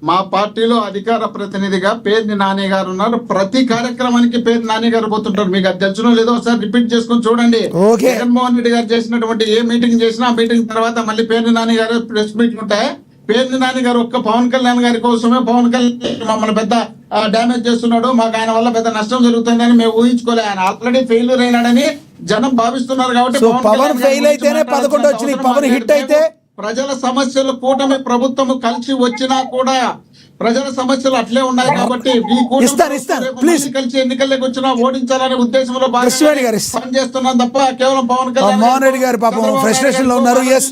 మా పార్టీలో అధికార ప్రతినిధిగా పేర్ని నాని గారు ఉన్నారు. ప్రతి కార్యక్రమానికి పేర్ని నాని గారు పోతుంటారు. మీకు అది తెలుసునో లేదో ఒకసారి రిపీట్ చేసుకొని చూడండి. Okay. జగన్మోహన్ రెడ్డి గారు చేసినటువంటి ఏ మీటింగ్ చేసినా ఆ మీటింగ్ తర్వాత మళ్ళీ పేర్ని నాని గారు ప్రెస్ మీట్లు ఉంటాయి. పేర్ని నాని గారు ఒక్క పవన్ కళ్యాణ్ గారి కోసమే పవన్ కళ్యాణ్ మమ్మల్ని పెద్ద డ్యామేజ్ చేస్తున్నాడు, మాకు ఆయన వల్ల పెద్ద నష్టం జరుగుతుందని మేము ఊహించుకోలే. ఆయన ఆల్రెడీ ఫెయిల్యూర్ అయినాడని జనం భావిస్తున్నారు. కాబట్టి సో పవన్ ఫెయిల్ అయితేనే 11 వచ్చినాయి, పవన్ హిట్ అయితే ప్రజల సమస్యలు కూటమి ప్రభుత్వం కలిసి వచ్చినా కూడా ప్రజల సమస్యలు అట్లే ఉన్నాయి. కాబట్టి ఈ కూటమి ఇస్తాను, రేపు ప్లీజ్. మళ్ళీ కలిసి ఎన్నికల్లోకి వచ్చినా ఓడించాలనే ఉద్దేశంలో కృష్ణారెడ్డి గారు ఇస్తాను. పనిచేస్తున్నాం తప్ప కేవలం పవన్ కళ్యాణ్ మోహన్ రెడ్డి గారు పాపం ఫ్రస్ట్రేషన్ లో ఉన్నారు. ఎస్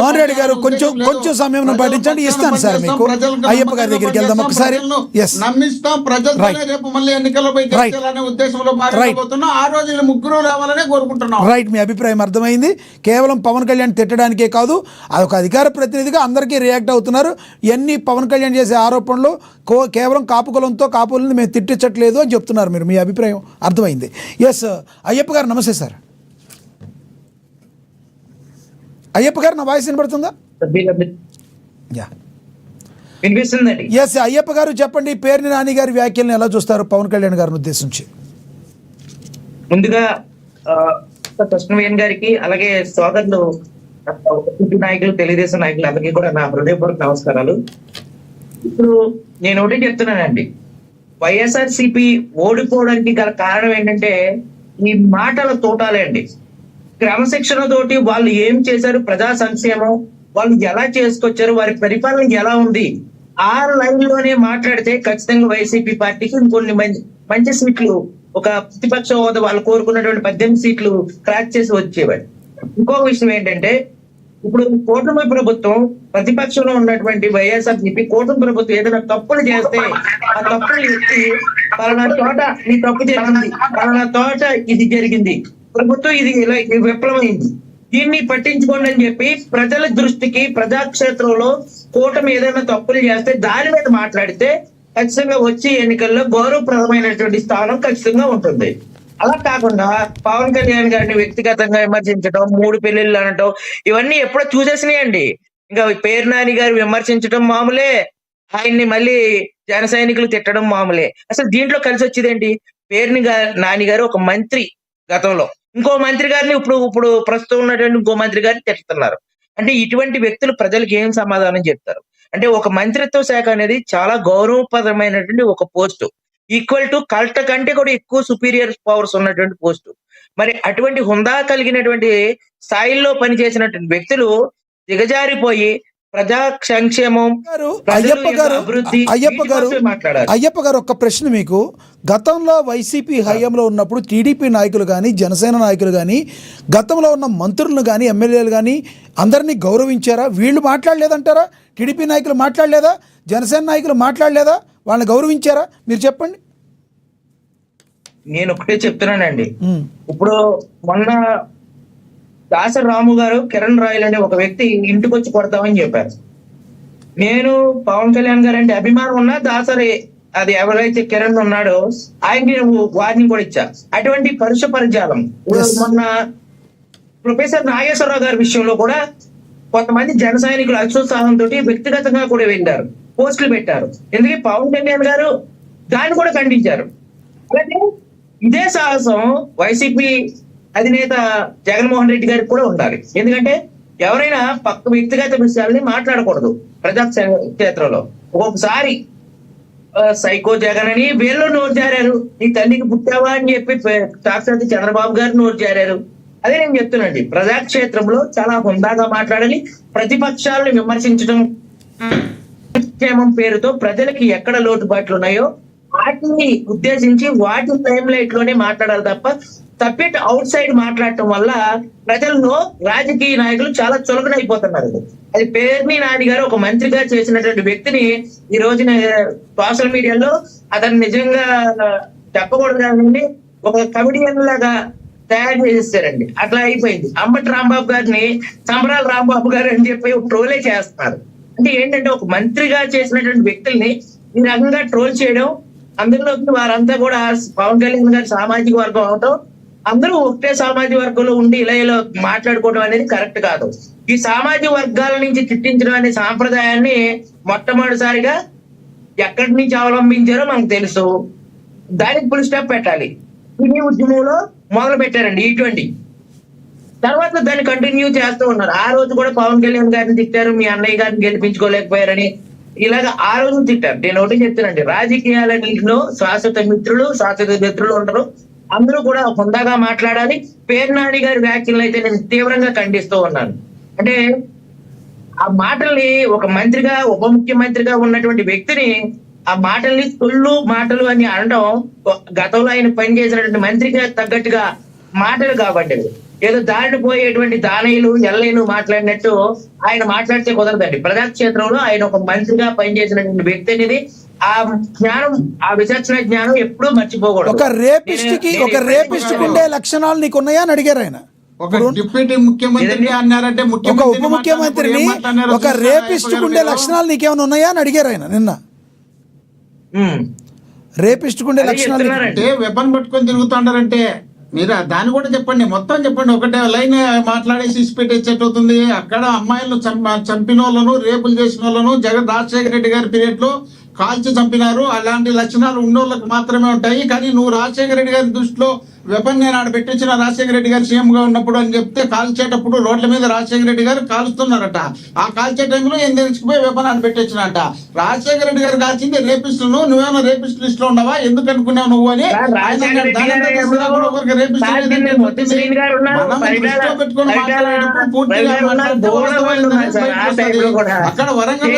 మోహన్ రెడ్డి గారు కొంచెం సమయం పాటించండి. ఇస్తాను సార్ మీకు. అయ్యప్ప గారి దగ్గరికి వెళ్దాం ఒకసారి. ఎస్ నమ్మిస్తాం ప్రజలతోనే రేపు మళ్ళీ ఎన్నికల్లో పోయి గెలిచాలనే ఉద్దేశంలో భాగపోతున్నాం. ఆ రోజు వీళ్ళు ముగ్గురు రావాలనే కోరుకుంటున్నాం. రైట్, మీ అభిప్రాయం అర్థమైంది. కేవలం పవన్ కళ్యాణ్ తిట్టడానికే కాదు, అదొక అధికార ప్రతినిధిగా అందరికీ రియాక్ట్ అవుతున్నారు. ఇవన్నీ పవన్ కళ్యాణ్ చేసే ఆరోపణలు కేవలం కాపు కులంతో కాపులని మేము తిట్టించట్లేదు అని చెప్తున్నారు మీరు. మీ అభిప్రాయం అర్థమైంది. ఎస్ అయ్యప్ప గారు నమస్తే సార్. అయ్యప్ప గారు నా వాయిస్ వినపడుతుందా? యా వినిపిస్తుందండి. ఎస్ అయ్యప్ప గారు చెప్పండి, పేర్ని నాని గారి వ్యాఖ్యలను ఎలా చూస్తారు పవన్ కళ్యాణ్ గారిని ఉద్దేశించి? ముందుగా కృష్ణవేణి గారికి అలాగే సోదరులు నాయకులు తెలుగుదేశం నాయకులు అందరికీ కూడా నా హృదయపూర్వక నమస్కారాలు. ఇప్పుడు నేను ఒకటి చెప్తున్నానండి, వైఎస్ఆర్సీపీ ఓడిపోవడానికి గల కారణం ఏంటంటే ఈ మాటల తోటాలే అండి. క్రమశిక్షణ తోటి వాళ్ళు ఏం చేశారు, ప్రజా సంక్షేమం వాళ్ళు ఎలా చేసుకొచ్చారు, వారి పరిపాలన ఎలా ఉంది, ఆ లైన్ లోనే మాట్లాడితే ఖచ్చితంగా వైసీపీ పార్టీకి ఇంకొన్ని మంచి సీట్లు, ఒక ప్రతిపక్ష హోదా వాళ్ళు కోరుకున్నటువంటి 18 సీట్లు క్రాక్ చేసి వచ్చేవాడు. ఇంకొక విషయం ఏంటంటే, ఇప్పుడు కూటమి ప్రభుత్వం ప్రతిపక్షంలో ఉన్నటువంటి వైఎస్ఆర్సీపీ కూటమి ప్రభుత్వం ఏదైనా తప్పులు చేస్తే ఆ తప్పులు ఎత్తి పలానా చోట ఈ తప్పు జరిగింది, పలానా చోట ఇది జరిగింది, ప్రభుత్వం ఇది ఇలా విఫలమైంది, దీన్ని పట్టించుకోండి అని చెప్పి ప్రజల దృష్టికి ప్రజాక్షేత్రంలో కూటమి ఏదైనా తప్పులు చేస్తే దాని మీద మాట్లాడితే ఖచ్చితంగా వచ్చే ఎన్నికల్లో గౌరవప్రదమైనటువంటి స్థానం ఖచ్చితంగా ఉంటుంది. అలా కాకుండా పవన్ కళ్యాణ్ గారిని వ్యక్తిగతంగా విమర్శించడం, 3 పెళ్లిళ్ళు అనటం, ఇవన్నీ ఎప్పుడో చూసేసినాయండి. ఇంకా పేరు నాని గారు విమర్శించడం మామూలే, ఆయన్ని మళ్ళీ జన సైనికులు తిట్టడం మామూలే. అసలు దీంట్లో కలిసి వచ్చేదేంటి? నాని గారు ఒక మంత్రి, గతంలో ఇంకో మంత్రి గారిని ఇప్పుడు ప్రస్తుతం ఉన్నటువంటి ఇంకో మంత్రి గారిని తిట్టుతున్నారు. అంటే ఇటువంటి వ్యక్తులు ప్రజలకు ఏం సమాధానం చెప్తారు? అంటే ఒక మంత్రిత్వ శాఖ అనేది చాలా గౌరవప్రదమైనటువంటి ఒక పోస్టు, ఈక్వల్ టు కల్ట కంటే కూడా ఎక్కువ సుపీరియర్ పవర్స్ ఉన్నటువంటి పోస్టు. మరి అటువంటి హుందా కలిగినటువంటి స్థాయిల్లో పనిచేసినటువంటి వ్యక్తులు దిగజారిపోయి ప్రజా సంక్షేమం, అయ్యప్ప గారు ఒక ప్రశ్న మీకు. గతంలో వైసీపీ హయాంలో ఉన్నప్పుడు టీడీపీ నాయకులు కానీ జనసేన నాయకులు కానీ గతంలో ఉన్న మంత్రులను కానీ ఎమ్మెల్యేలు కానీ అందరినీ గౌరవించారా? వీళ్ళు మాట్లాడలేదంటారా? టీడీపీ నాయకులు మాట్లాడలేదా? జనసేన నాయకులు మాట్లాడలేదా? వాళ్ళని గౌరవించారా? మీరు చెప్పండి. నేను ఒకటే చెప్తున్నానండి, ఇప్పుడు మొన్న దాసరి రాము గారు కిరణ్ రాయల్ అనే ఒక వ్యక్తి ఇంటికి వచ్చి కొడతామని చెప్పారు. నేను పవన్ కళ్యాణ్ గారు అంటే అభిమానం ఉన్నా, దాసరి అది ఎవరైతే కిరణ్ ఉన్నాడో ఆయనకి వార్నింగ్ కూడా ఇచ్చా. అటువంటి పరుష పరిజాలం మొన్న ప్రొఫెసర్ నాగేశ్వరరావు గారి విషయంలో కూడా కొంతమంది జన సైనికులు అత్యుత్సాహంతో వ్యక్తిగతంగా కూడా వెళ్ళారు, పోస్టులు పెట్టారు. ఎందుకంటే పవన్ కళ్యాణ్ గారు దాన్ని కూడా ఖండించారు. అలాగే ఇదే సాహసం వైసీపీ అధినేత జగన్మోహన్ రెడ్డి గారికి కూడా ఉండాలి. ఎందుకంటే ఎవరైనా పక్క వ్యక్తిగత విషయాల్ని మాట్లాడకూడదు ప్రజా క్షేత్రంలో. ఒక్కొక్కసారి సైకో జగన్ అని వీళ్ళు నోరు జారారు, నీ తల్లికి పుట్టావా అని చెప్పి సాక్షాత్ చంద్రబాబు గారు నోరు జారారు. అదే నేను చెప్తున్నాండి, ప్రజాక్షేత్రంలో చాలా హుందాగా మాట్లాడాలి. ప్రతిపక్షాలను విమర్శించడం సంక్షేమం పేరుతో ప్రజలకి ఎక్కడ లోటుబాట్లు ఉన్నాయో వాటిని ఉద్దేశించి వాటి టైం లైట్ లోనే మాట్లాడాలి తప్ప తప్పిట్ అవుట్ సైడ్ మాట్లాడటం వల్ల ప్రజల్లో రాజకీయ నాయకులు చాలా చులకనైపోతున్నారు. అది పేర్ని నాని గారు ఒక మంత్రిగా చేసినటువంటి వ్యక్తిని ఈ రోజున సోషల్ మీడియాలో అతను నిజంగా చెప్పకూడదు కానీ ఒక కమిడియన్ లాగా తయారు చేసేస్తారండి. అట్లా అయిపోయింది. అంబటి రాంబాబు గారిని సంబరాల రాంబాబు గారు అని చెప్పి ట్రోలే చేస్తున్నారు. అంటే ఏంటంటే ఒక మంత్రిగా చేసినటువంటి వ్యక్తుల్ని ఈ రకంగా ట్రోల్ చేయడం, అందులోకి వారంతా కూడా పవన్ కళ్యాణ్ గారి సామాజిక వర్గం అవటం, అందరూ ఒకటే సామాజిక వర్గంలో ఉండి ఇలా మాట్లాడుకోవడం అనేది కరెక్ట్ కాదు. ఈ సామాజిక వర్గాల నుంచి చిట్టించడం అనే సాంప్రదాయాన్ని మొట్టమొదటిసారిగా ఎక్కడి నుంచి అవలంబించారో మనకు తెలుసు. దానికి ఫుల్ స్టాప్ పెట్టాలి. ఈ ఉద్యమంలో మొదలు పెట్టారండి E20. తర్వాత దాన్ని కంటిన్యూ చేస్తూ ఉన్నారు. ఆ రోజు కూడా పవన్ కళ్యాణ్ గారిని తిట్టారు, మీ అన్నయ్య గారిని గెలిపించుకోలేకపోయారని ఇలాగ ఆ రోజు తిట్టారు. నేను ఒకటి చెప్తానండి, రాజకీయాలలో శాశ్వత మిత్రులు శాశ్వత మిత్రులు ఉంటారు. అందరూ కూడా హుందాగా మాట్లాడాలి. పేర్నాని గారి వ్యాఖ్యలను అయితే నేను తీవ్రంగా ఖండిస్తూ ఉన్నాను. అంటే ఆ మాటల్ని ఒక మంత్రిగా ఉప ముఖ్యమంత్రిగా ఉన్నటువంటి వ్యక్తిని ఆ మాటల్ని తొళ్ళు మాటలు అని అనడం గతంలో ఆయన పనిచేసినటువంటి మంత్రిగా తగ్గట్టుగా మాటలు కాబట్టి ఏదో దారిని పోయేటువంటి దానయ్యలు ఎల్లయ్యలు మాట్లాడినట్టు ఆయన మాట్లాడితే కుదరదండి. ప్రజాక్షేత్రంలో ఆయన ఒక మంత్రిగా పనిచేసినటువంటి వ్యక్తి అనేది ఆ జ్ఞానం, ఆ విచక్షణ జ్ఞానం ఎప్పుడూ మర్చిపోకూడదు. ఒక రేపిస్ట్ ఉండే లక్షణాలు నీకు ఉన్నాయా అని అడిగారు ఆయన. ఒక డిప్యూటీ ముఖ్యమంత్రి అన్నారంటే ఒక ఉప ముఖ్యమంత్రిని ఒక రేపిస్ట్ ఉండే లక్షణాలు నీకేమైనా ఉన్నాయా అని అడిగారు ఆయన నిన్న. రేపిస్ట్ ఉండే లక్షణాలు అంటే వెపన్ పట్టుకొని తిరుగుతుంటారంటే మీరు దాన్ని కూడా చెప్పండి, మొత్తం చెప్పండి. ఒకటే లైన్ మాట్లాడేసి ఇచ్చిపెట్టేసేటవుతుంది. అక్కడ అమ్మాయిలను చంపిన వాళ్ళను, రేపులు చేసిన వాళ్ళను రాజశేఖర రెడ్డి గారి పీరియడ్ లో కాల్చి చంపినారు. అలాంటి లక్షణాలు ఉన్నోళ్ళకి మాత్రమే ఉంటాయి. కానీ నువ్వు రాజశేఖర రెడ్డి గారి దృష్టిలో వెపన్ నేను ఆడ పెట్టించిన రాజశేఖర రెడ్డి గారు సీఎం గా ఉన్నప్పుడు అని చెప్తే కాల్చేటప్పుడు రోడ్ల మీద రాజశేఖర రెడ్డి గారు కాలుస్తున్నారట. ఆ కాల్చే టైంలో ఏం తెచ్చిపోయి వెపన్ ఆడ పెట్టించినట. రాజశేఖర రెడ్డి గారు కాల్చింది రేపిస్టులు, నువ్వేమో రేపిస్ట్ లిస్ట్ లో ఉండవా, ఎందుకు అనుకున్నావు నువ్వు అని అక్కడ వరంగల్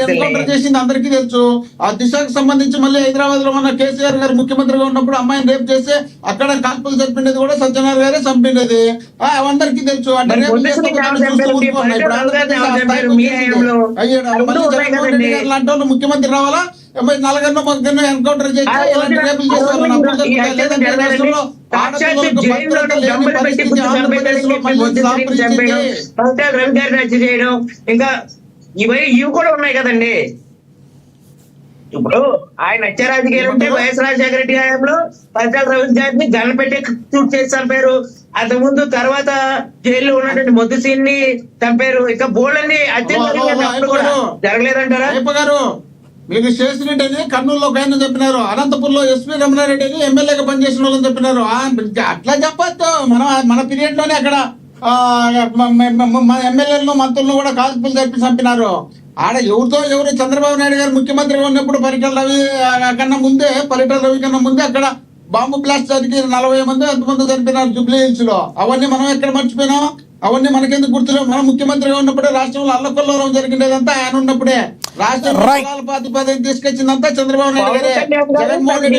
ఎన్కౌంటర్ చేసింది అందరికీ తెలుసు. ఆ దిశకు సంబంధించి మళ్ళీ హైదరాబాద్ లో మన కేసీఆర్ గారు ముఖ్యమంత్రిగా ఉన్నప్పుడు అమ్మాయిని రేపు చేస్తే అక్కడ కాల్పులు చంపినది కూడా సత్యనారాయణ గారే చంపినది. అందరికీ తెలుసు. అంటే రేపు లాంటి వాళ్ళు ముఖ్యమంత్రి రావాలా, నలుగురిలో మొగ్గురిలో ఎన్కౌంటర్ చేసి ఇలాంటి రేపులు చేసేవాళ్ళు ఇంకా ఇవి కూడా ఉన్నాయి కదండి. ఇప్పుడు ఆయన నచ్చే రాజకీయాలు ఉంటే వైఎస్ రాజశేఖర రెడ్డి హయాంలో పరిటాల రవి గారిని గన్ పెట్టి షూట్ చేసి చంపారు. అంతకుముందు తర్వాత జైల్లో ఉన్నటువంటి మొద్దుసీన్ ని చంపారు. ఇంకా బోళ్ళని అత్యంత కూడా జరగలేదంటారా? గారు మీకు చేసినట్టు అని కర్నూలులో ఒక ఆయన చెప్పినారు, అనంతపూర్లో ఎస్పీ రమణారెడ్డి అని ఎమ్మెల్యేగా పనిచేసిన వాళ్ళని చెప్పినారు. అట్లా చెప్పొచ్చు. మన పీరియడ్ లోనే అక్కడ ఎమ్మెల్యేలను మంత్రులను కూడా కాల్పులు జరిపి చంపినారు. ఆడ ఎవరు చంద్రబాబు నాయుడు గారు ముఖ్యమంత్రిగా ఉన్నప్పుడు పరిటాల రవి కన్నా ముందే అక్కడ బాంబు బ్లాస్ట్ జరిగి 40 మంది ఎంతమంది చనిపోయినారు జూబ్లీ హిల్స్ లో. అవన్నీ మనం ఎక్కడ మర్చిపోయినాం? అవన్నీ మనకెందుకు గుర్తులేవు? మనం ముఖ్యమంత్రిగా ఉన్నప్పుడే రాష్ట్రంలో అల్లకొల్లోరం జరిగినదంతా ఆయన ఉన్నప్పుడే. రాష్ట్రం ప్రాతిపదిక తీసుకొచ్చిందంతా చంద్రబాబు నాయుడు గారే. జగన్మోహన్ రెడ్డి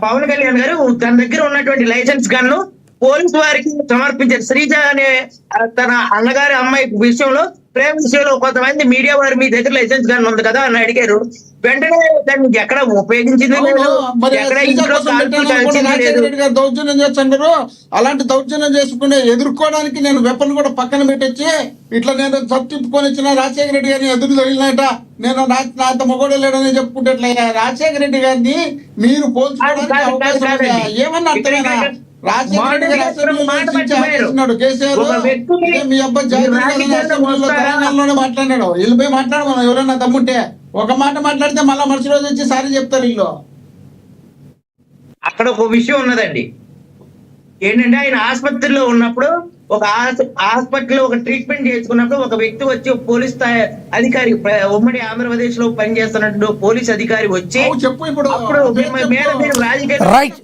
పవన్ కళ్యాణ్ గారు తన దగ్గర ఉన్నటువంటి లైసెన్స్ గన్ను పోలీసు వారికి సమర్పించారు. శ్రీజ అనే తన అన్నగారి అమ్మాయి విషయంలో, ప్రేమ విషయంలో కొంతమంది మీడియా వారు మీ దగ్గర లైసెన్స్ గన్ ఉంది కదా అని అడిగారు. వెంటనే దాన్ని ఎక్కడ ఉపయోగించింది లేదు, ఎక్కడ ఇంట్లో దౌర్జన్యం చేస్తున్నారు. అలాంటి దౌర్జన్యం చేసుకునే ఎదుర్కోవడానికి నేను వెపన్ కూడా పక్కన పెట్టొచ్చి ఇట్లా నేను తిప్పుకొని వచ్చిన రాజశేఖర రెడ్డి గారిని ఎదురు తగిలినట. నేను నాతో మొగోడు లేడని చెప్పుకుంటే రాజశేఖర రెడ్డి గారిని మీరు పోల్చుకోవడానికి అవకాశం ఏమన్నా అర్థమైనా? రాజశేఖర రెడ్డి గారు కేసీఆర్ మీ అబ్బాయి తెలంగాణలోనే మాట్లాడాడు. వీళ్ళు పోయి మాట్లాడమన్నా ఎవరన్నా దమ్ముంటే. ఒక మాట మాట్లాడితే మళ్ళా మరుసటి రోజు వచ్చి సారీ చెప్తారు వీళ్ళు. అక్కడ ఒక విషయం ఉన్నదండి. ఏంటంటే ఆయన ఆసుపత్రిలో ఉన్నప్పుడు ఒక హాస్పిటల్లో ఒక ట్రీట్మెంట్ చేసుకున్నప్పుడు ఒక వ్యక్తి వచ్చి పోలీస్ అధికారి, ఉమ్మడి ఆంధ్రప్రదేశ్ లో పనిచేస్తున్నట్టు పోలీస్ అధికారి వచ్చి చెప్పు ఇప్పుడు. అప్పుడు మీద మీరు రాజకీయ right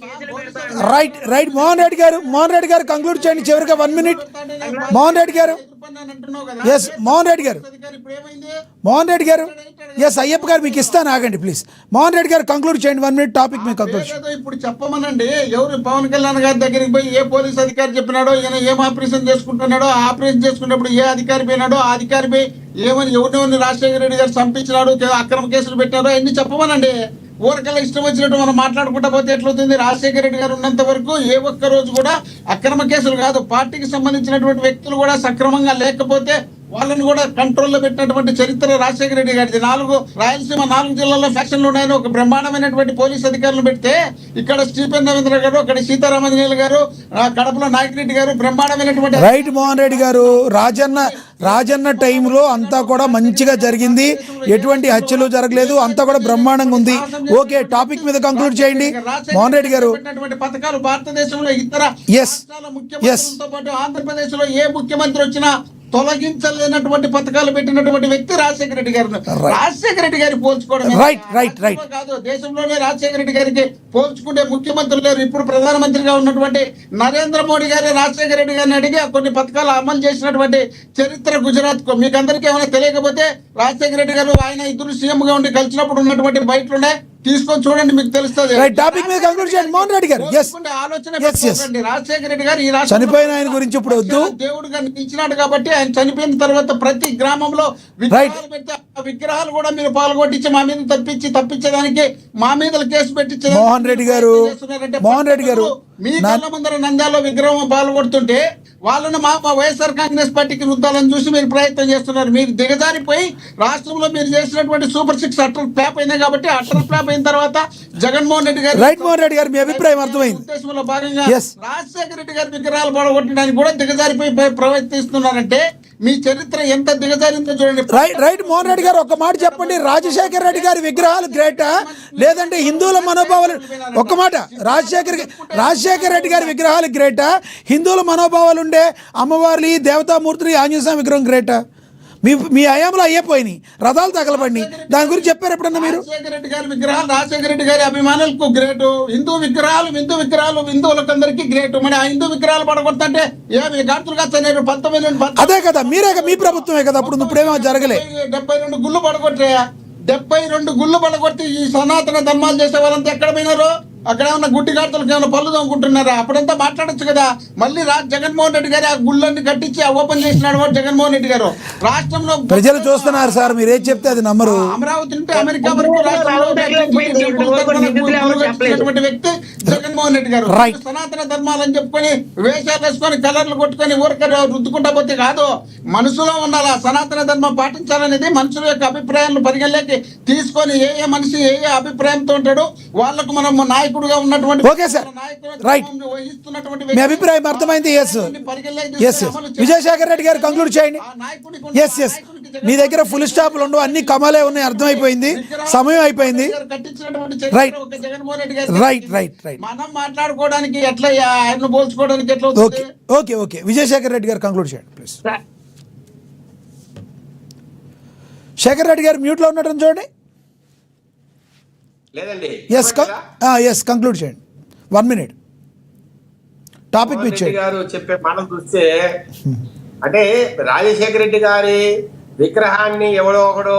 right right Mohan Reddy గారు కంక్లూడ్ చేయండి చివరిగా 1 minute. మోహన్ రెడ్డి గారు, ఎస్ మోహన్ రెడ్డి గారు ఎస్ అయ్యప్ప గారు మీకు ఇస్తాను, ఆగండి ప్లీజ్. మోహన్ రెడ్డి గారు కంక్లూడ్ చేయండి 1 minute టాపిక్ మీ కంక్లూడ్. ఇప్పుడు చెప్పమనండి, ఎవరు పవన్ కళ్యాణ్ గారి దగ్గరికి పోయి ఏ పోలీస్ అధికారి చెప్పినాడో, ఈయన ఏం ఆపరేషన్ చేసుకుంటున్నాడో, ఆపరేషన్ చేసుకున్నప్పుడు ఏ అధికారి పోయినాడో, ఆ అధికారి పోయి ఏమని ఎవరిని రాజశేఖర రెడ్డి గారు చంపించినాడు, అక్రమ కేసులు పెట్టినారో అన్ని చెప్పమనండి. ఊరికల్లా ఇష్టం వచ్చినట్టు మనం మాట్లాడుకుంటా పోతే ఎట్లవుతుంది? రాజశేఖర రెడ్డి గారు ఉన్నంత వరకు ఏ ఒక్క రోజు కూడా అక్రమ కేసులు కాదు, పార్టీకి సంబంధించినటువంటి వ్యక్తులు కూడా సక్రమంగా లేకపోతే వాళ్ళని కూడా కంట్రోల్లో పెట్టినటువంటి చరిత్ర రాజశేఖర రెడ్డి గారిది. రాయలసీమ 4 జిల్లాల్లో ఫ్యాక్షన్లు ఉన్నాయని ఒక బ్రహ్మాండమైనటువంటి పోలీస్ అధికారులు పెడితే ఇక్కడ స్టీఫెన్ రవీంద్ర గారు, అక్కడ సీతారామన్యులు గారు, కడపలో నాయకరెడ్డి గారు బ్రహ్మాండమైనటువంటి. రైట్ మోహన్ రెడ్డి గారు, రాజన్న టైంలో అంతా కూడా మంచిగా జరిగింది, ఎటువంటి హత్యలు జరగలేదు, అంతా కూడా బ్రహ్మాండంగా ఉంది. ఓకే, టాపిక్ మీద కంక్లూడ్ చేయండి మోహన్ రెడ్డి గారు. పథకాలు భారతదేశంలో ఇతర రాష్ట్రాల ముఖ్యమంత్రులతో పాటు ఆంధ్రప్రదేశ్ లో ఏ ముఖ్యమంత్రి వచ్చినా తొలగించలేనటువంటి పథకాలు పెట్టినటువంటి వ్యక్తి రాజశేఖర రెడ్డి గారు. రాజశేఖర రెడ్డి గారి పోల్చుకోవడం కాదు, దేశంలోనే రాజశేఖర రెడ్డి గారికి పోల్చుకుంటే ముఖ్యమంత్రులు లేరు. ఇప్పుడు ప్రధానమంత్రిగా ఉన్నటువంటి నరేంద్ర మోడీ గారు రాజశేఖర రెడ్డి గారిని అడిగి కొన్ని పథకాలు అమలు చేసినటువంటి చరిత్ర గుజరాత్ కు. మీకు అందరికీ ఏమైనా తెలియకపోతే రాజశేఖర రెడ్డి గారు ఆయన ఇద్దరు సీఎం గా ఉండి కలిసినప్పుడు ఉన్నటువంటి బయటలునే తీసుకొని చూడండి, మీకు తెలుస్తుంది. టాపిక్ మీద కంక్లూడ్ చేయండి మోహన్ రెడ్డి గారు. రాజశేఖర రెడ్డి గారు ఈ చనిపోయిన ఆయన గురించి ఇప్పుడు వద్దు, దేవుడుగా నిలిచినాడు కాబట్టి ఆయన చనిపోయిన తర్వాత ప్రతి గ్రామంలో విగ్రహాలు పెడితే ఆ విగ్రహాలు కూడా మీరు పాల్గొట్టించి మా మీద తప్పించేదానికి మా మీద కేసు పెట్టించారు. మోహన్ రెడ్డి గారు మీ కళ్ళ ముందర నంద్యాలలో విగ్రహం పాల్గొడుతుంటే వాళ్ళను మా వైఎస్ఆర్ కాంగ్రెస్ పార్టీకి రుద్దాలని చూసి మీరు ప్రయత్నం చేస్తున్నారు. మీరు దిగజారిపోయి రాష్ట్రంలో మీరు చేసినటువంటి సూపర్ 6 అటర్ ఫ్లాప్ అయినాయి కాబట్టి అటర్ ఫ్లాప్ అయిన తర్వాత జగన్మోహన్ రెడ్డి గారు మీ అభిప్రాయం అర్థమైంది. ఉద్దేశంలో భాగంగా రాజశేఖర రెడ్డి గారి విగ్రహాలు పడగొట్టడానికి కూడా దిగజారిపోయి ప్రవర్తిస్తున్నారంటే మీ చరిత్ర ఎంత దిగజారిందో చూడండి. రైట్ మోహన్ రెడ్డి గారు ఒక మాట చెప్పండి, రాజశేఖర రెడ్డి గారి విగ్రహాలు గ్రేటా లేదంటే హిందువుల మనోభావాలు? ఒక్క మాట, రాజశేఖర రెడ్డి గారి విగ్రహాలు గ్రేటా, హిందువుల మనోభావాలు ఉండే అమ్మవారి దేవతామూర్తులు ఆంజనేయ స్వామి విగ్రహం గ్రేటా? మీ హయాంలో అయ్యిపోయినాయి, రథాలు తగలబడినాయి, దాని గురించి చెప్పారు ఎప్పుడన్నా మీరు? రాజశేఖర రెడ్డి గారి విగ్రహాలు రాజశేఖర రెడ్డి గారి అభిమానులకు గ్రేటు, హిందూ విగ్రహాలు హిందువులకు అందరికీ గ్రేటు. మరి ఆ హిందూ విగ్రహాలు పడగొడుతుంటే ఏమి గంతులుగా 19 అదే కదా, మీ ప్రభుత్వమే కదా అప్పుడు. ఇప్పుడేమో జరగలే. 72 గుళ్ళు పడగొట్టాయా? 72 గుళ్ళు పడగొట్టి ఈ సనాతన ధర్మాలు చేసే వాళ్ళంతా ఎక్కడ పోయినారు? అక్కడ ఏమన్నా గుడ్డి గాడుతులకు ఏమైనా పళ్ళు తోముకుంటున్నారా? అప్పుడంతా మాట్లాడచ్చు కదా. మళ్ళీ జగన్మోహన్ రెడ్డి గారు ఆ గుళ్ళన్ని కట్టించి ఓపెన్ చేసినాడు వాడు జగన్మోహన్ రెడ్డి గారు. రాష్ట్రంలో ప్రజలు చూస్తున్నారు సార్, మీరు ఏం చెప్తే అది నమ్మరు. అమరావతి నుండి అమెరికా వరకు వ్యక్తి జగన్మోహన్ రెడ్డి గారు. సనాతన ధర్మాలని చెప్పుకొని వేషాలు వేసుకొని కలర్లు కొట్టుకొని ఊరిక రుద్దుకుంటా పోతే కాదు, మనసులో ఉండాలా. సనాతన ధర్మం పాటించాలనేది మనుషుల యొక్క అభిప్రాయాలను పరిగణలోకి తీసుకొని ఏ మనిషి ఏ అభిప్రాయంతో ఉంటాడో వాళ్లకు మనం నాయకుడు ఓకే సార్, రైట్, మీ అభిప్రాయం అర్థమైంది. విజయశేఖర్ రెడ్డి గారు కంక్లూడ్ చేయండి. ఎస్ మీ దగ్గర ఫుల్ స్టాప్లు ఉండవు, అన్ని కమాలే ఉన్నాయి, అర్థమైపోయింది, సమయం అయిపోయింది. రైట్ మనం మాట్లాడుకోవడానికి ఎట్లా ఆయన పోల్చుకోవడానికి ఎట్లా? ఓకే విజయశేఖర్ రెడ్డి గారు కంక్లూడ్ చేయండి ప్లీజ్. శేఖర్ రెడ్డి గారు మ్యూట్లో ఉన్నట్టు చూడండి. లేదండి, ఎస్ కంక్లూడ్ చేయండి 1 minute. టాపిక్ గారు చెప్పే మాటలు చూస్తే అంటే రాజశేఖర రెడ్డి గారి విగ్రహాన్ని ఎవడో ఒకడు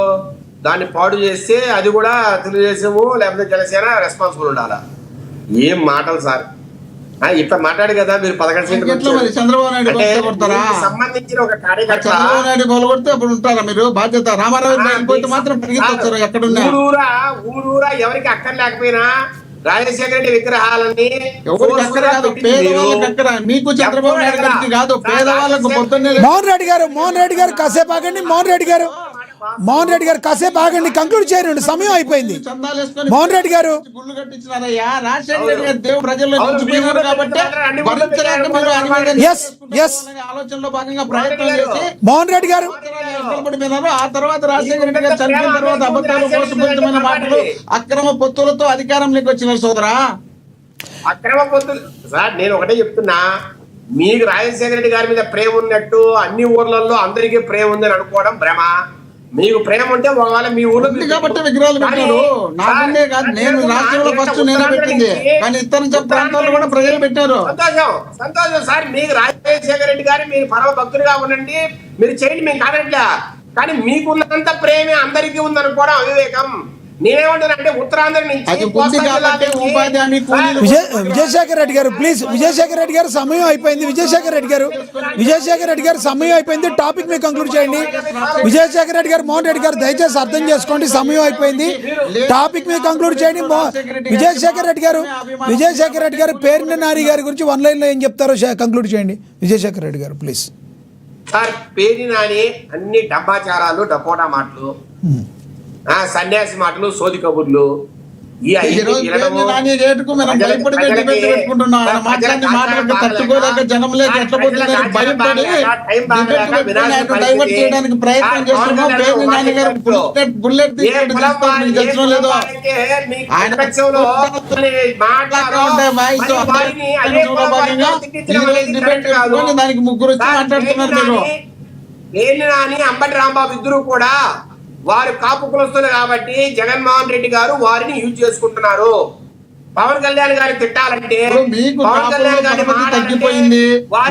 దాన్ని పాడు చేస్తే అది కూడా తెలుగుదేశము లేకపోతే జనసేన రెస్పాన్సిబుల్ ఉండాలా? ఏం మాటలు సార్, ఇట్లా మాట్లాడు కదా మీరు 11 సీట్లు చంద్రబాబు నాయుడు సంబంధించిన ఒక కార్యకర్త చంద్రబాబు నాయుడు కొలగొడితే అప్పుడు ఉంటారా మీరు? బాధ్యత రామారావు మాత్రం పరిగెత్తారు. ఎక్కడ ఊరూరా ఎవరికి అక్కర్లేకపోయినా రాజశేఖర రెడ్డి విగ్రహాలని మీకు చంద్రబాబు నాయుడు గారికి కాదు, పేదవాళ్ళకు పొద్దున్నే. మోహన్ రెడ్డి గారు కాసేపు ఆగండి. మోహన్ రెడ్డి గారు కాసేపు ఆగండి, కంక్లూడ్ చేయండి, సమయం అయిపోయింది. మోహన్ రెడ్డి గారు గుళ్ళు కట్టించినారయ్యా. రాజశేఖర రెడ్డి గారు దేవుడు ప్రజల్లో నిలిచిపోయినారు కాబట్టి ఆలోచనలో భాగంగా ప్రయత్నం చేసి మోహన్ రెడ్డి గారు ఆ తర్వాత రాజశేఖర రెడ్డి గారు చనిపోయిన తర్వాత అబద్ధాలు, మోసపూరితమైన మాటలు, అక్రమ పొత్తులతో అధికారంలోకి వచ్చినారు సోదరా. అక్రమ పొత్తులు సార్, నేను ఒకటే చెప్తున్నా, మీకు రాజశేఖర రెడ్డి గారి మీద ప్రేమ ఉన్నట్టు అన్ని ఊర్లలో అందరికీ ప్రేమ ఉందని అనుకోవడం భ్రమ. మీకు ప్రేమ ఉంటే ఒకవేళ మీ ఊర్లో కాబట్టి విగ్రహాలు పెట్టారు. నాకుండే కాదు, నేను రాష్ట్రంలో ఫస్ట్ నేనే పెట్టింది, కానీ ఇతర ప్రాంతాల్లో కూడా ప్రజలు పెట్టారు. సంతోషం సార్. మీకు రాజశేఖర రెడ్డి గారి మీరు పరమ భక్తులుగా ఉండండి, మీరు చేయండి, మేము కాదట్లా. కానీ మీకున్నంత ప్రేమే అందరికీ ఉందనుకోవడం అవివేకం. నేనేమంటానంటే ఉత్తరాంధ్ర నుంచి విజయశేఖర రెడ్డి గారు ప్లీజ్, విజయశేఖర రెడ్డి గారు సమయం అయిపోయింది. విజయశేఖర రెడ్డి గారు సమయం అయిపోయింది. టాపిక్ మీరు కంక్లూడ్ చేయండి. విజయశేఖర రెడ్డి గారు, మోహన్ రెడ్డి గారు దయచేసి అర్థం చేసుకోండి, సమయం అయిపోయింది. టాపిక్ మీరు కంక్లూడ్ చేయండి. విజయశేఖర రెడ్డి గారు పేర్ని నాని గారి గురించి 1 లైన్లో ఏం చెప్తారో కంక్లూడ్ చేయండి. విజయశేఖర రెడ్డి గారు ప్లీజ్. సార్, పేర్ని నాని అన్ని డబ్బాచారాలు, డపోటా మాటలు, సన్యాసి మాటలు, సోది కబుర్లు, దానికి ముగ్గురు వచ్చి మాట్లాడుతున్నారు. పేర్ని నాని, అంబటి రాంబాబు ఇద్దరు కూడా వారు కాపు కులస్తులు కాబట్టి జగన్మోహన్ రెడ్డి గారు వారిని యూజ్ చేసుకుంటున్నారు. పవన్ కళ్యాణ్ గారిని తిట్టాలంటే పవన్ కళ్యాణ్ గారిని తగ్గిపోయింది.